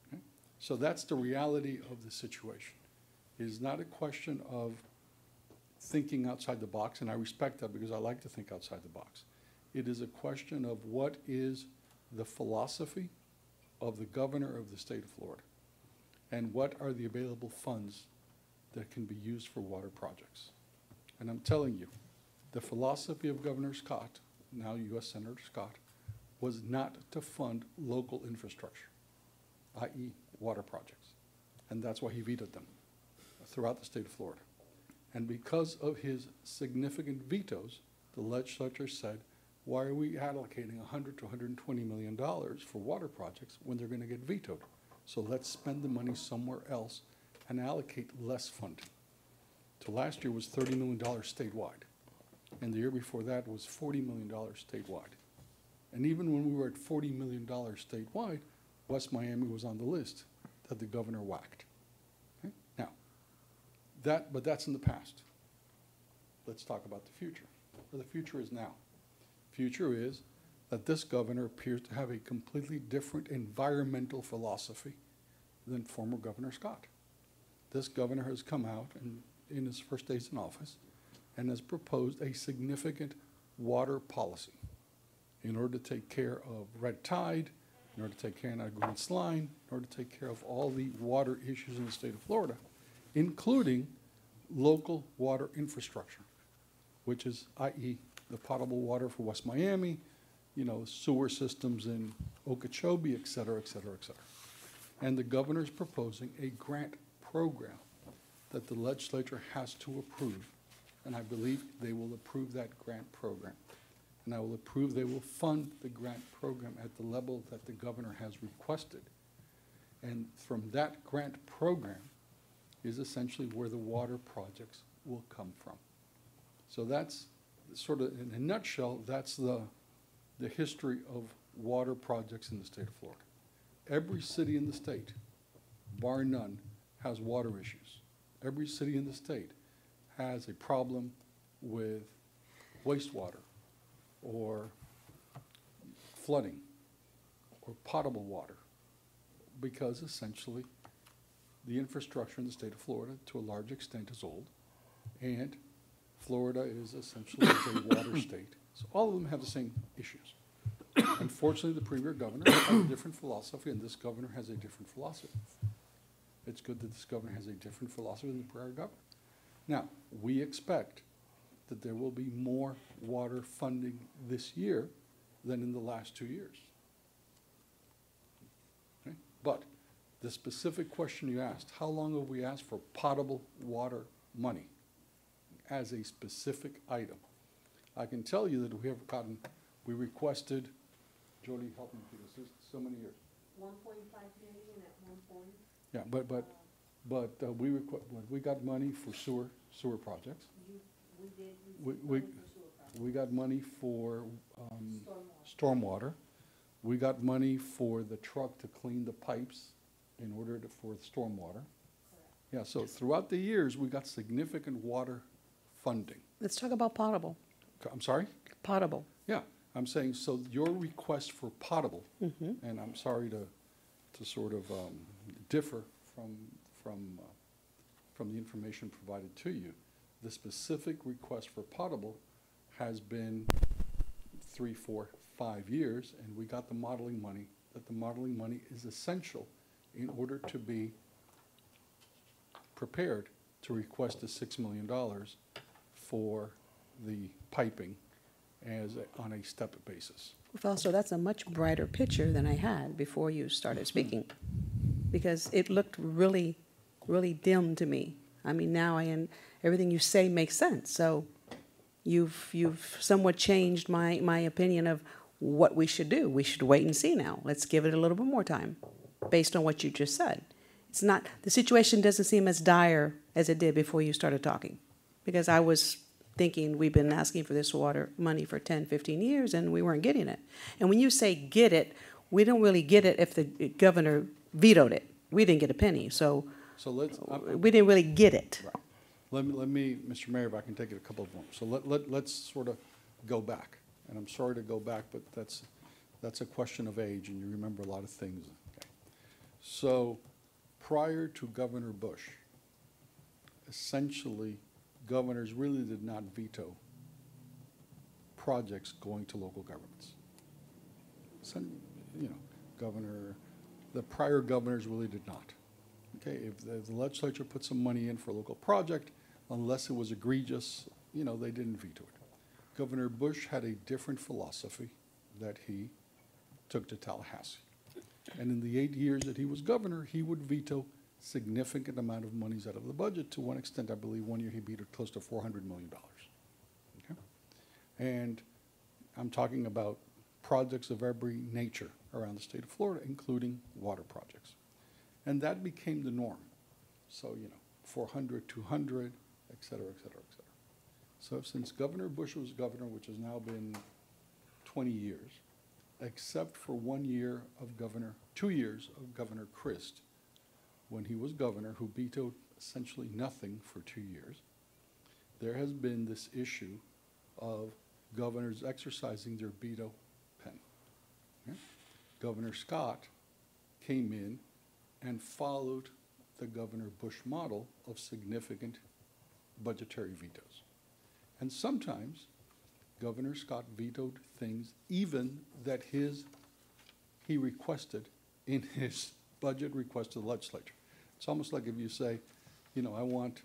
Okay? So that's the reality of the situation. It is not a question of thinking outside the box, and I respect that because I like to think outside the box. It is a question of what is the philosophy of the governor of the state of Florida, and what are the available funds that can be used for water projects. And I'm telling you, the philosophy of Governor Scott, now U.S. Senator Scott, was not to fund local infrastructure, i.e. water projects. And that's why he vetoed them throughout the state of Florida. And because of his significant vetoes, the legislature said, why are we allocating $100 to $120 million for water projects when they're going to get vetoed? So let's spend the money somewhere else and allocate less funding. So last year was $30 million statewide, and the year before that was $40 million statewide. And even when we were at $40 million statewide, West Miami was on the list that the governor whacked. Okay? Now, but that's in the past. Let's talk about the future. Where the future is now. Future is that this governor appears to have a completely different environmental philosophy than former Governor Scott. This governor has come out and in his first days in office and has proposed a significant water policy in order to take care of red tide, in order to take care of Green Slime, in order to take care of all the water issues in the state of Florida, including local water infrastructure, which is, i.e., the potable water for West Miami, you know, sewer systems in Okeechobee, et cetera, et cetera, et cetera. And the governor is proposing a grant program that the legislature has to approve, and I believe they will approve that grant program. and I will approve they will fund the grant program at the level that the governor has requested. And from that grant program is essentially where the water projects will come from. So that's sort of, in a nutshell, that's the history of water projects in the state of Florida. Every city in the state, bar none, has water issues. Every city in the state has a problem with wastewater or flooding or potable water, because essentially the infrastructure in the state of Florida to a large extent is old, and Florida is essentially a water state. So all of them have the same issues. Unfortunately, the previous governor has a different philosophy, and this governor has a different philosophy. It's good that this governor has a different philosophy than the prior governor. Now, we expect that there will be more water funding this year than in the last 2 years. Okay? But the specific question you asked, how long have we asked for potable water money as a specific item? I can tell you that we requested, Jody, help me through this, so many years. 1.5 million at one point. Yeah, but we got money for sewer projects. We did We- receive we- money for sewer projects. We got money for stormwater. We got money for the truck to clean the pipes in order for the stormwater. Yeah, so throughout the years, we got significant water funding. Let's talk about potable. I'm sorry? Potable. Yeah, I'm saying, so your request for potable, and I'm sorry to sort of differ from the information provided to you. The specific request for potable has been 3, 4, 5 years, and we got the modeling money, that the modeling money is essential in order to be prepared to request the $6 million for the piping on a step basis. Also, that's a much brighter picture than I had before you started speaking, because it looked really, really dim to me. I mean, now everything you say makes sense. So you've somewhat changed my opinion of what we should do. We should wait and see now. Let's give it a little bit more time, based on what you just said. It's not, the situation doesn't seem as dire as it did before you started talking, because I was thinking we've been asking for this water money for 10, 15 years, and we weren't getting it. And when you say get it, we don't really get it if the governor vetoed it. We didn't get a penny, so we didn't really get it. Right. Let me, Mr. Mayor, if I can take it a couple of moments. So let's sort of go back. And I'm sorry to go back, but that's a question of age, and you remember a lot of things. Okay. So prior to Governor Bush, essentially, governors really did not veto projects going to local governments. So, the prior governors really did not. Okay, if the legislature put some money in for a local project, unless it was egregious, they didn't veto it. Governor Bush had a different philosophy that he took to Tallahassee. And in the 8 years that he was governor, he would veto significant amount of monies out of the budget. To one extent, I believe one year he vetoed close to $400 million. Okay? And I'm talking about projects of every nature around the state of Florida, including water projects. And that became the norm. So, 400, 200, et cetera, et cetera, et cetera. So since Governor Bush was governor, which has now been 20 years, except for 1 year of 2 years of Governor Christ, when he was governor, who vetoed essentially nothing for 2 years, there has been this issue of governors exercising their veto pen. Okay? Governor Scott came in and followed the Governor Bush model of significant budgetary vetoes. And sometimes Governor Scott vetoed things even that he requested in his budget request to the legislature. It's almost like if you say, I want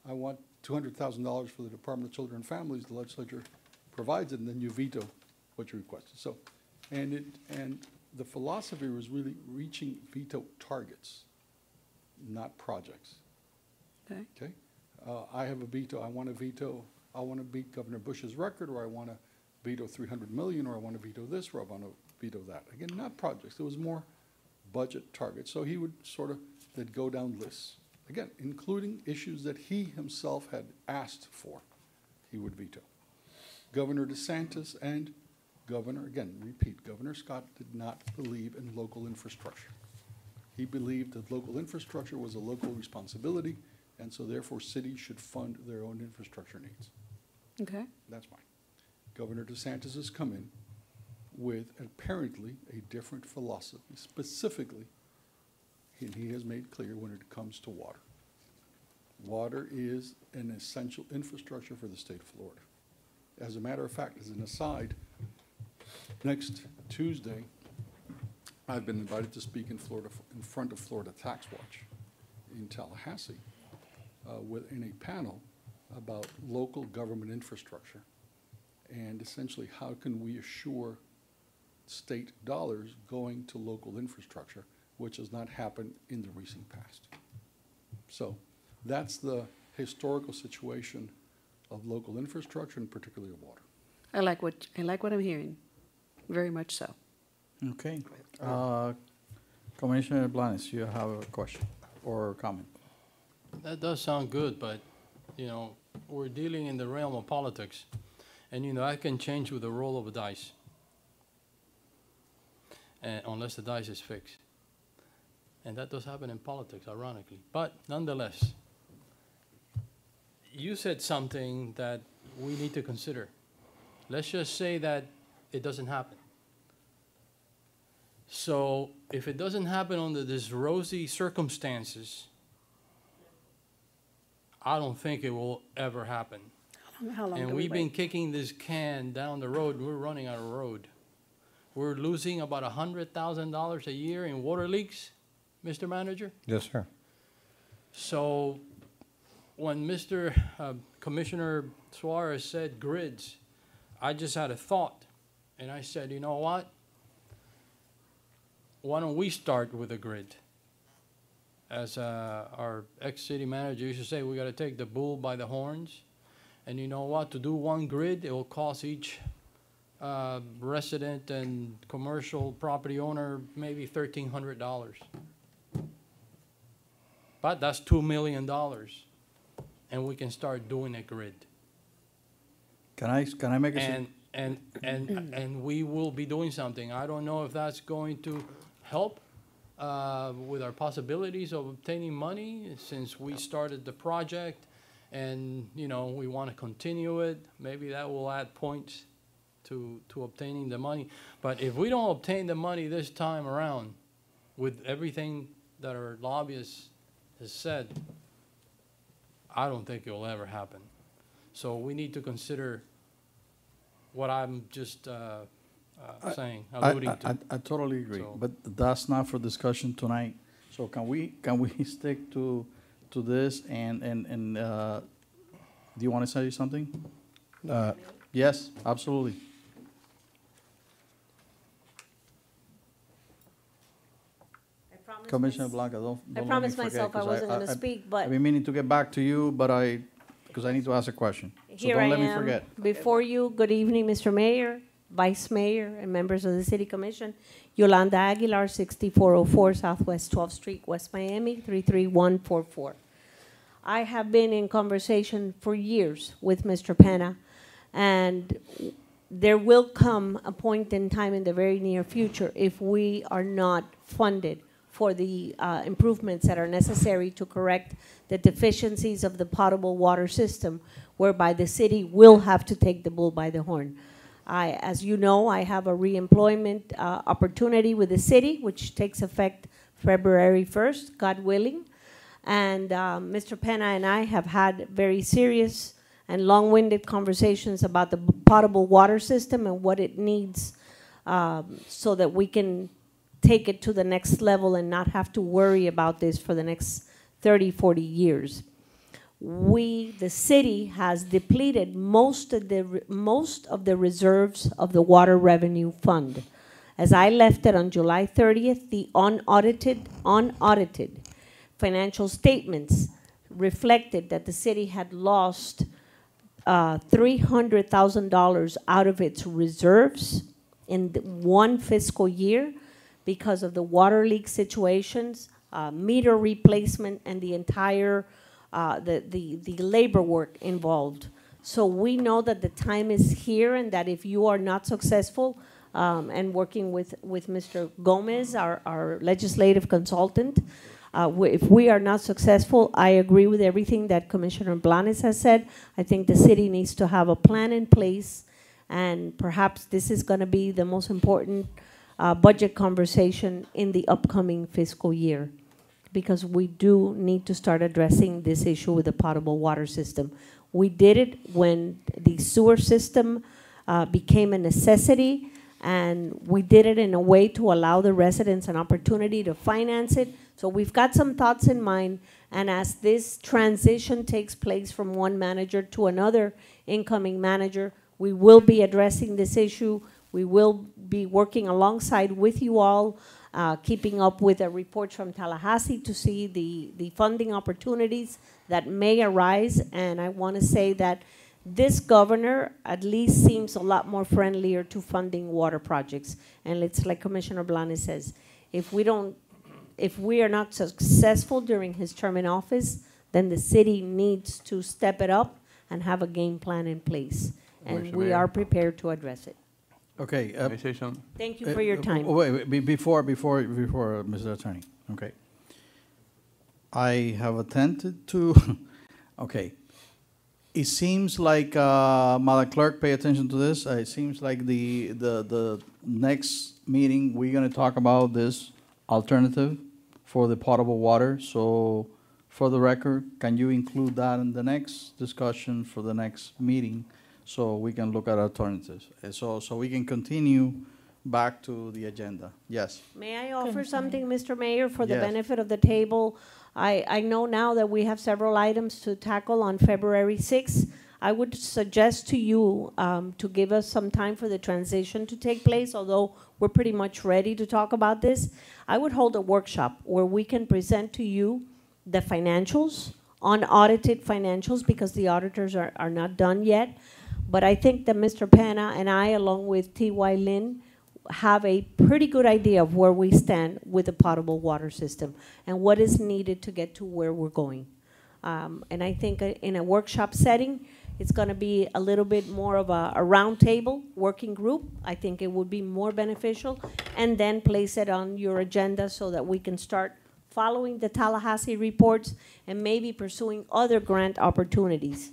$200,000 for the Department of Children and Families, the legislature provides it, and then you veto what you requested. So, and the philosophy was really reaching veto targets, not projects. Okay? I have a veto. I want to beat Governor Bush's record, or I want to veto 300 million, or I want to veto this, or I want to veto that. Again, not projects. It was more budget targets. So he would sort of, they'd go down lists. Again, including issues that he himself had asked for, he would veto. Governor DeSantis and again, repeat, Governor Scott did not believe in local infrastructure. He believed that local infrastructure was a local responsibility, and so therefore cities should fund their own infrastructure needs. Okay. That's fine. Governor DeSantis has come in with apparently a different philosophy, specifically, and he has made clear when it comes to water. Water is an essential infrastructure for the state of Florida. As a matter of fact, as an aside, next Tuesday, I've been invited to speak in Florida, in front of Florida Tax Watch in Tallahassee, in a panel about local government infrastructure and essentially how can we assure state dollars going to local infrastructure, which has not happened in the recent past. So that's the historical situation of local infrastructure and particularly of water. I like what I'm hearing, very much so. Okay. Commissioner Blanes, you have a question or comment? That does sound good, but, you know, we're dealing in the realm of politics. And, you know, that can change with the roll of a dice. Unless the dice is fixed. And that does happen in politics, ironically. But nonetheless, you said something that we need to consider. Let's just say that it doesn't happen. So if it doesn't happen under these rosy circumstances, I don't think it will ever happen. How long And do we we've been wait? kicking this can down the road. We're running out of road. We're losing about $100,000 a year in water leaks, Mr. Manager. Yes, sir. So when Mr. Commissioner Suarez said grids, I just had a thought. And I said, you know what? Why don't we start with a grid? As our ex-city manager used to say, we got to take the bull by the horns. And you know what? To do one grid, it will cost each resident and commercial property owner maybe $1,300. But that's $2 million. And we can start doing a grid. Can I make a And we will be doing something. I don't know if that's going to help with our possibilities of obtaining money since we started the project and, you know, we want to continue it. Maybe that will add points to obtaining the money. But if we don't obtain the money this time around with everything that our lobbyist has said, I don't think it will ever happen. So we need to consider what I'm just saying, alluding to. I totally agree, So- but that's not for discussion tonight. So can we stick to this and do you want to say something? Yes, absolutely. Commissioner Blanca, don't I let me promised forget, myself I 'cause wasn't gonna speak, but- I've been meaning to get back to you, but because I need to ask a question. So Here don't I let me am forget. before you. Good evening, Mr. Mayor, Vice Mayor, and members of the City Commission. Yolanda Aguilar, 6404 Southwest 12th Street, West Miami, 33144. I have been in conversation for years with Mr. Penna, and there will come a point in time in the very near future if we are not funded for the improvements that are necessary to correct the deficiencies of the potable water system, whereby the city will have to take the bull by the horn. As you know, I have a reemployment opportunity with the city, which takes effect February 1st, God willing. And Mr. Penna and I have had very serious and long-winded conversations about the potable water system and what it needs so that we can take it to the next level and not have to worry about this for the next 30, 40 years. The city has depleted most of the reserves of the water revenue fund. As I left it on July 30th, the unaudited financial statements reflected that the city had lost $300,000 out of its reserves in one fiscal year because of the water leak situations, meter replacement, and the entire the labor work involved. So we know that the time is here, and that if you are not successful, and working with Mr. Gomez, our legislative consultant, if we are not successful, I agree with everything that Commissioner Blanes has said. I think the city needs to have a plan in place, and perhaps this is going to be the most important budget conversation in the upcoming fiscal year, because we do need to start addressing this issue with the potable water system. We did it when the sewer system became a necessity, and we did it in a way to allow the residents an opportunity to finance it. So we've got some thoughts in mind, and as this transition takes place from one manager to another incoming manager, we will be addressing this issue. We will be working alongside with you all, keeping up with a report from Tallahassee to see the funding opportunities that may arise. And I want to say that this governor at least seems a lot more friendlier to funding water projects. And it's like Commissioner Blanes says, if we are not successful during his term in office, then the city needs to step it up and have a game plan in place. And we are prepared to address it. Okay. May I say something? Thank you for your time. Wait, before, Mr. Attorney, okay. I have attempted to, okay. It seems like, Madam Clerk, pay attention to this. It seems like the next meeting, we're gonna talk about this alternative for the potable water. So for the record, can you include that in the next discussion for the next meeting so we can look at alternatives? So we can continue back to the agenda. Yes. May I offer something, Mr. Mayor, for the Yes. benefit of the table? I know now that we have several items to tackle on February 6th. I would suggest to you to give us some time for the transition to take place, although we're pretty much ready to talk about this. I would hold a workshop where we can present to you the financials, unaudited financials, because the auditors are not done yet. But I think that Mr. Penna and I, along with T.Y. Lin, have a pretty good idea of where we stand with the potable water system and what is needed to get to where we're going. And I think in a workshop setting, it's going to be a little bit more of a roundtable working group. I think it would be more beneficial, and then place it on your agenda so that we can start following the Tallahassee reports and maybe pursuing other grant opportunities.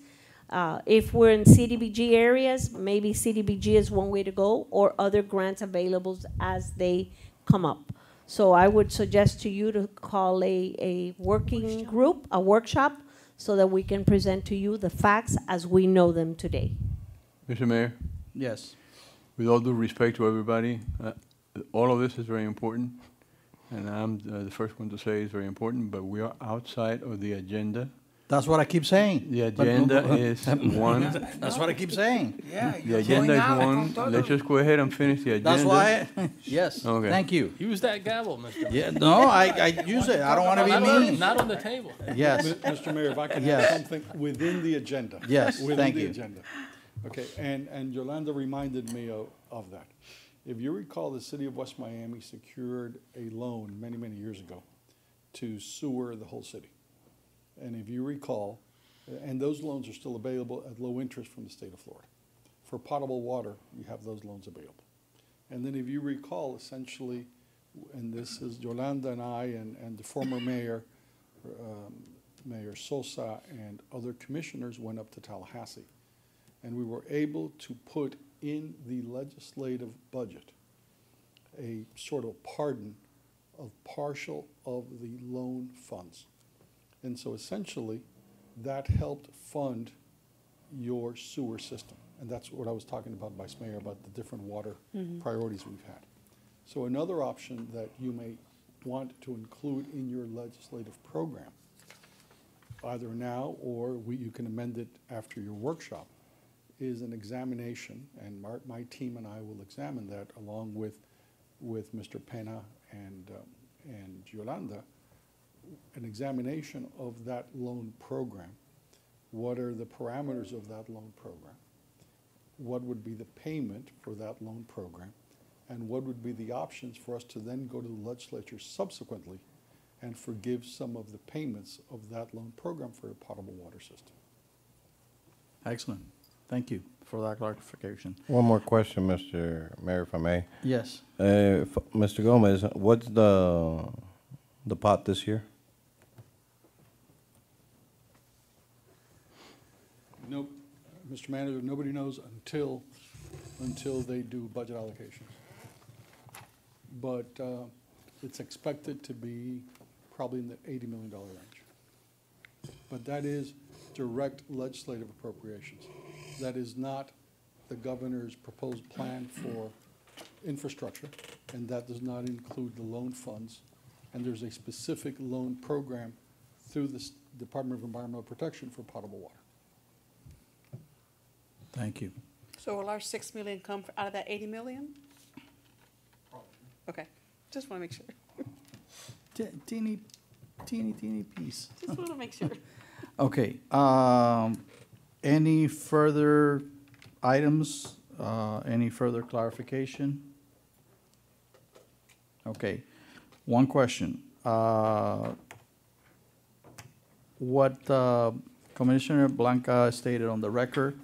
If we're in CDBG areas, maybe CDBG is one way to go, or other grants available as they come up. So I would suggest to you to call a working group, a workshop, so that we can present to you the facts as we know them today. Mr. Mayor, Yes. with all due respect to everybody, all of this is very important, and I'm the first one to say it's very important, but we are outside of the agenda. That's what I keep saying. The agenda is one. That's what I keep saying. Yeah, The you're agenda going is out one. con Let's todo. just go ahead and finish the agenda. That's why, yes, Okay. thank you. Use that gavel, Mr. Yeah, no, I use it. I don't want to Not be on- mean. Not on the table. Yes, Mr. Mayor, if I can Yes. add something within the agenda. Yes, Within thank the you. agenda. Okay, and Yolanda reminded me of that. If you recall, the city of West Miami secured a loan many, many years ago to sewer the whole city. And if you recall, and those loans are still available at low interest from the state of Florida. For potable water, you have those loans available. And then if you recall, essentially, and this is Yolanda and I and the former mayor, Mayor Sosa, and other commissioners went up to Tallahassee. And we were able to put in the legislative budget a sort of pardon of partial of the loan funds. And so essentially, that helped fund your sewer system. And that's what I was talking about, Vice Mayor, about the different water priorities we've had. So another option that you may want to include in your legislative program, either now or you can amend it after your workshop, is an examination, and my team and I will examine that along with Mr. Pena and Yolanda, an examination of that loan program what are the parameters of that loan program? What would be the payment for that loan program? And what would be the options for us to then go to the legislature subsequently and forgive some of the payments of that loan program for a potable water system? Excellent. Thank you for that clarification. One more question, Mr. Mayor, if I may. Yes. Mr. Gomez, what's the pot this year? Nope, Mr. Manager, nobody knows until they do budget allocations. But it's expected to be probably in the $80 million range. But that is direct legislative appropriations. That is not the governor's proposed plan for infrastructure, and that does not include the loan funds. And there's a specific loan program through the Department of Environmental Protection for potable water. Thank you. So will our 6 million come out of that 80 million? Okay, just want to make sure. Teeny piece. Just want to make sure. Okay, any further items, any further clarification? Okay, one question. What Commissioner Blanca stated on the record,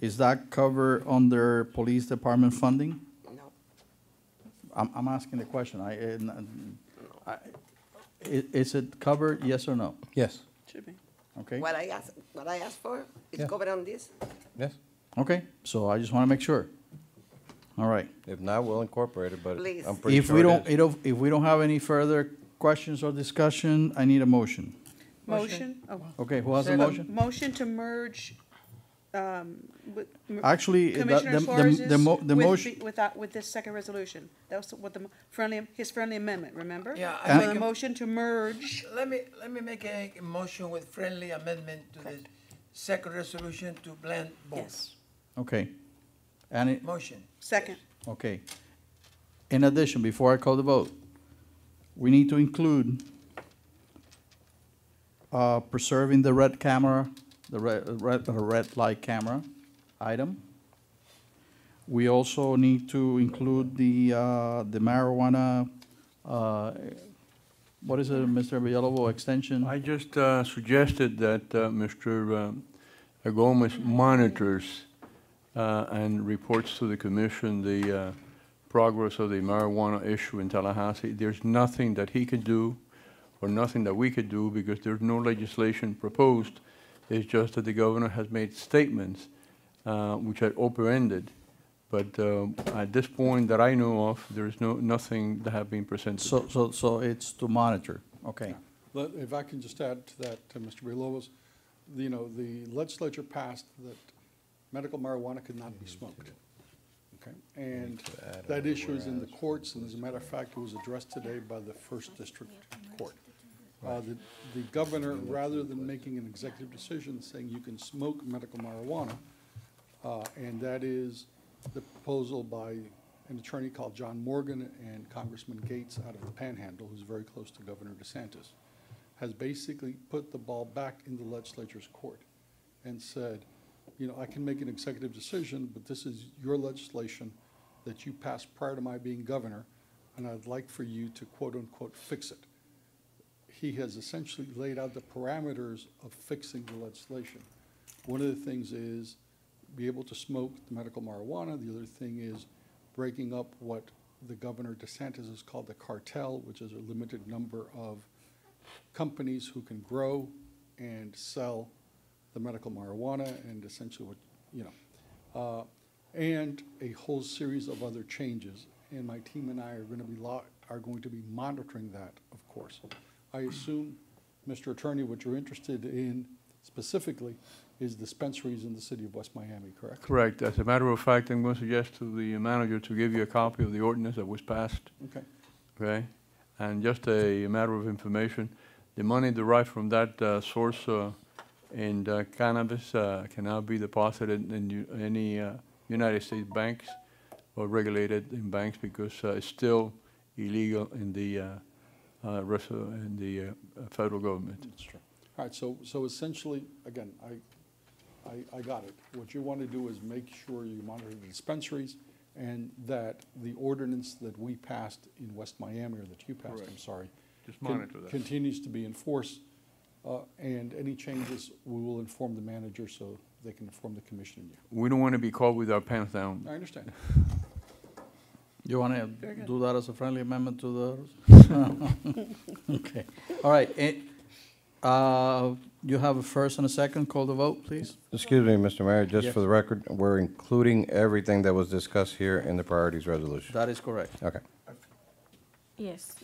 is that covered under police department funding? No. I'm asking the question. Is it covered, yes or no? Yes. Should be. Okay, What I asked for is Yeah. covered on this? Yes. okay, so I just want to make sure. All right. If not, we'll incorporate it, but Please. I'm pretty If sure we it don't, is. if we don't have any further questions or discussion, I need a motion. Motion? Oh. Okay, who has a Second. motion? Motion to merge, Actually, Commissioner Flores's the motion, with this second resolution. That was what his friendly amendment, remember? Yeah, I So make the a- motion to merge, Let me make a motion with friendly amendment to the second resolution to blend both. yes, okay. And it, Motion. second, okay. In addition, before I call the vote, we need to include preserving the red camera, the red light camera item. We also need to include the marijuana, what is it, Mr. Villalobos, extension? I just suggested that Mr. Gomez monitors and reports to the commission the progress of the marijuana issue in Tallahassee. There's nothing that he could do or nothing that we could do because there's no legislation proposed. It's just that the governor has made statements which are open-ended. But at this point that I know of, there is nothing that have been presented. So it's to monitor, okay. If I can just add to that, Mr. Villalobos, the legislature passed that medical marijuana could not be smoked. Okay, and that issue is in the courts, and as a matter of fact, it was addressed today by the First District Court. The governor, rather than making an executive decision saying you can smoke medical marijuana, and that is the proposal by an attorney called John Morgan and Congressman Gates out of the Panhandle, who's very close to Governor DeSantis, has basically put the ball back in the legislature's court and said, I can make an executive decision, but this is your legislation that you passed prior to my being governor, and I'd like for you to quote-unquote fix it. He has essentially laid out the parameters of fixing the legislation. One of the things is be able to smoke the medical marijuana. The other thing is breaking up what the Governor DeSantis has called the cartel, which is a limited number of companies who can grow and sell the medical marijuana, and essentially what, and a whole series of other changes. And my team and I are going to be monitoring that, of course. I assume, Mr. Attorney, what you're interested in specifically is dispensaries in the city of West Miami, correct? Correct. As a matter of fact, I'm going to suggest to the manager to give you a copy of the ordinance that was passed. Okay. Okay? And just a matter of information, the money derived from that source in cannabis cannot be deposited in any United States banks or regulated in banks because it's still illegal in the federal government. That's true. All right, so essentially, again, I got it. What you want to do is make sure you monitor the dispensaries and that the ordinance that we passed in West Miami, or that you passed, I'm Correct. sorry. Just monitor that. Continues to be enforced, and any changes, we will inform the manager so they can inform the commission and you. We don't want to be caught with our pants down. I understand. You want to Very good. do that as a friendly amendment to the? Okay. All right. You have a first and a second. Call the vote, please. Excuse me, Mr. Mayor, just Yes. for the record, we're including everything that was discussed here in the priorities resolution. That is correct. Okay. Yes.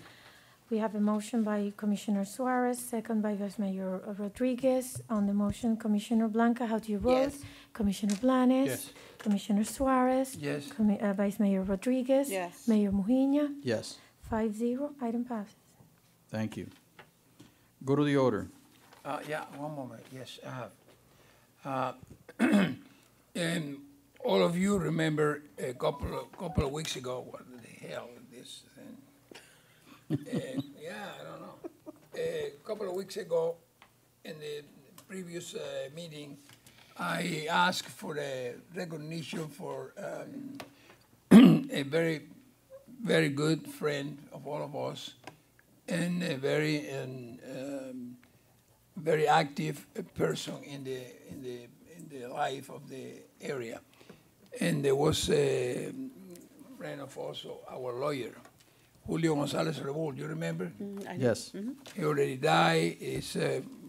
We have a motion by Commissioner Suarez, second by Vice Mayor Rodriguez. On the motion, Commissioner Blanca, how do you vote? Yes. Commissioner Blanes? Yes. Commissioner Suarez? Yes. Vice Mayor Rodriguez? Yes. Mayor Mujina? Yes. 5-0, item passes. Thank you. Go to the order. Yeah, one moment, yes, I have. And all of you remember a couple of weeks ago, what the hell is this thing? Yeah, I don't know. A couple of weeks ago, in the previous meeting, I asked for a recognition for a very, very good friend of all of us, and a very very active person in the life of the area. And there was a friend of also our lawyer, Julio Gonzalez Revolt. You remember? I know. Yes. He already died.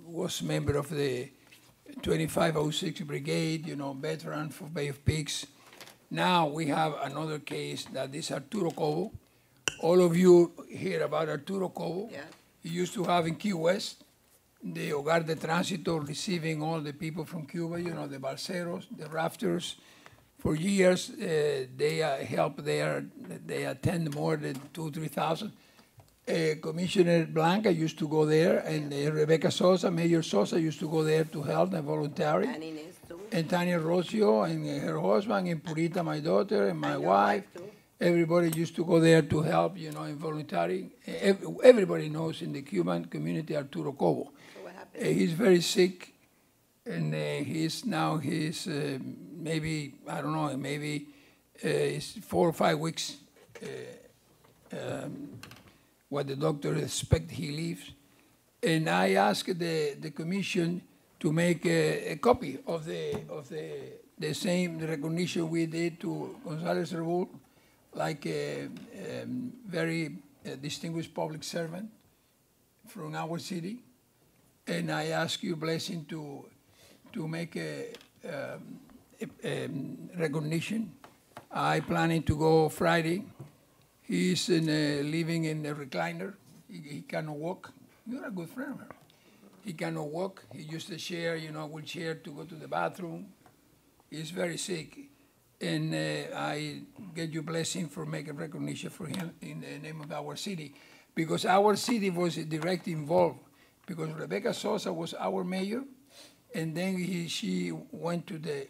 Was member of the 2506 Brigade, veteran for Bay of Pigs. Now we have another case that is Arturo Cobo. All of you hear about Arturo Cobo. Yeah. He used to have in Key West the Hogar de Tránsito, receiving all the people from Cuba, the balseros, the rafters. For years, they help there. They attend more than 2,000-3,000. Commissioner Blanca used to go there, and Rebecca Sosa, Mayor Sosa used to go there to help and voluntary. And Inez too. And Tania Rocio and her husband, and Purita, my daughter, and my And your wife. wife, too. Everybody used to go there to help, in voluntary. Everybody knows in the Cuban community Arturo Cobo. So what happened? He's very sick, and he's maybe, I don't know, maybe it's 4 or 5 weeks what the doctor expect he leaves. And I asked the commission to make a copy of the same recognition we did to Gonzalez Revolt, like a very distinguished public servant from our city. And I ask your blessing to make a recognition. I planning to go Friday. He's living in a recliner. He cannot walk. You're a good friend of hers. He cannot walk. He used a chair, wheelchair to go to the bathroom. He's very sick. And I get your blessing for making recognition for him in the name of our city. Because our city was directly involved. Because Rebecca Sosa was our mayor, and then she went to the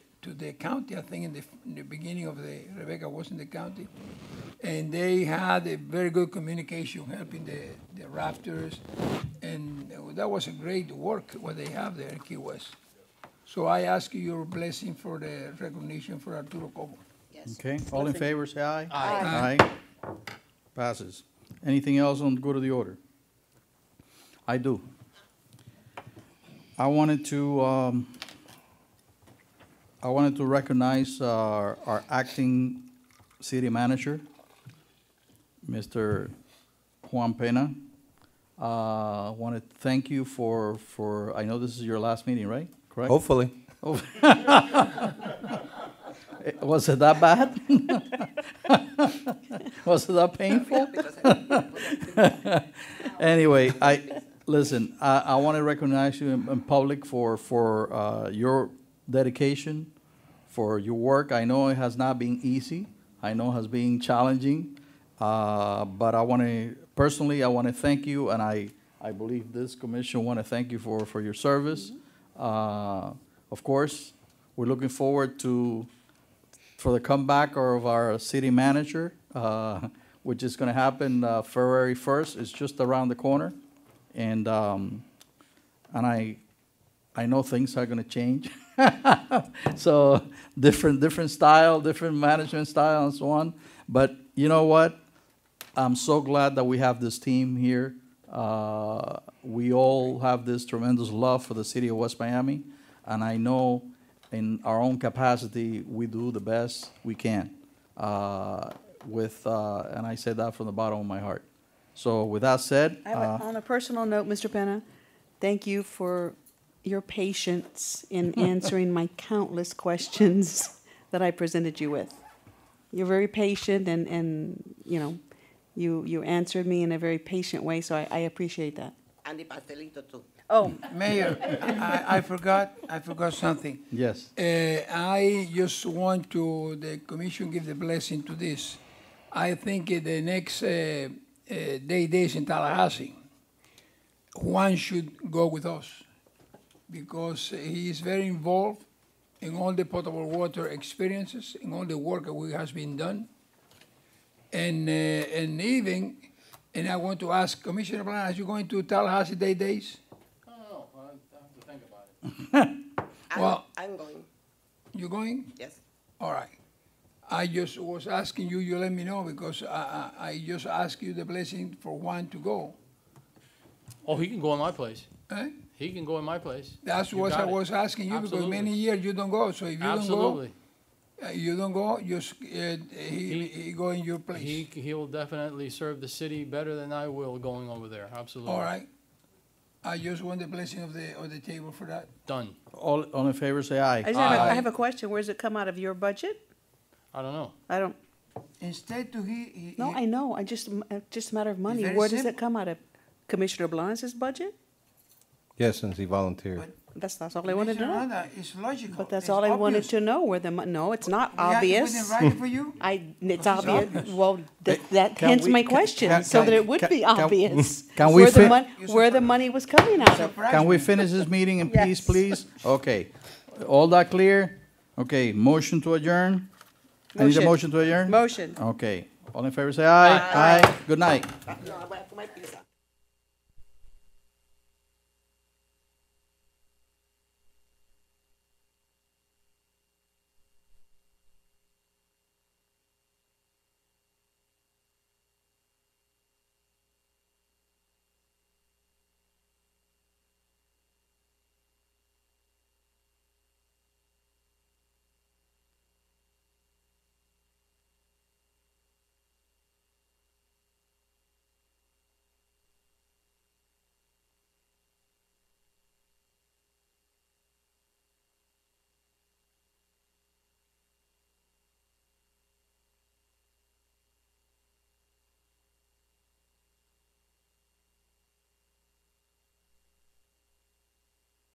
county. I think in the beginning of Rebecca was in the county, and they had a very good communication, helping the rafters, and that was a great work what they have there in Key West. So I ask you your blessing for the recognition for Arturo Cobo. Yes. Okay. All in favor, say aye. Aye. Aye. Passes. Anything else on go to the order? I do. I wanted to recognize our acting city manager, Mr. Juan Pena. I want to thank you for, I know this is your last meeting, right? Correct? Hopefully. Oh. Was it that bad? Was it that painful? Anyway, listen, I want to recognize you in public for your dedication, for your work. I know it has not been easy. I know it has been challenging. But I want to, personally, I want to thank you, and I believe this commission want to thank you for your service. Of course, we're looking forward for the comeback of our city manager, which is going to happen February 1st. It's just around the corner. And I know things are going to change. So different style, different management style and so on. But you know what? I'm so glad that we have this team here. We all have this tremendous love for the city of West Miami. And I know in our own capacity, we do the best we can. And I say that from the bottom of my heart. So with that said, On a personal note, Mr. Penna, thank you for your patience in answering my countless questions that I presented you with. You're very patient and you know, you answered me in a very patient way, so I appreciate that. And the pastelito too. Oh, Mayor, I forgot something. yes. I just want the commission give the blessing to this. I think the next days in Tallahassee, Juan should go with us because he is very involved in all the potable water experiences, in all the work that has been done. And I want to ask Commissioner Blanc, are you going to Tallahassee days? No, I have to think about it. Well, I'm going, You going? yes. All right. I just was asking you, you let me know because I just asked you the blessing for Juan to go. Oh, he can go in my place. Eh? He can go in my place. That's You what got I it. was asking you because Absolutely. many years you don't go. So if you Absolutely. don't go, just he go in your place. He will definitely serve the city better than I will going over there. Absolutely. All right. I just want the blessing of the table for that. Done. All in favor, say aye. I have a question. Where does it come out of your budget? I don't know. I don't, Instead to he no, I know, I just a matter of money. very Where does it simple. come out of? Commissioner Blanc's budget? Yes, since he volunteered. That's all I wanted to know. It's logical. But that's all I wanted to know, where the, no, it's not obvious. We didn't write it for you? It's obvious, well, that Can hence we- my can- question, can- so that it can- would be can- obvious. can we Where the money was coming out of. Can we finish this meeting in peace, Yes. please? Okay. All that clear? Okay, motion to adjourn? I need a motion to adjourn? Motion. Okay. All in favor, say aye. Aye. Good night. No, voy a comer pizza.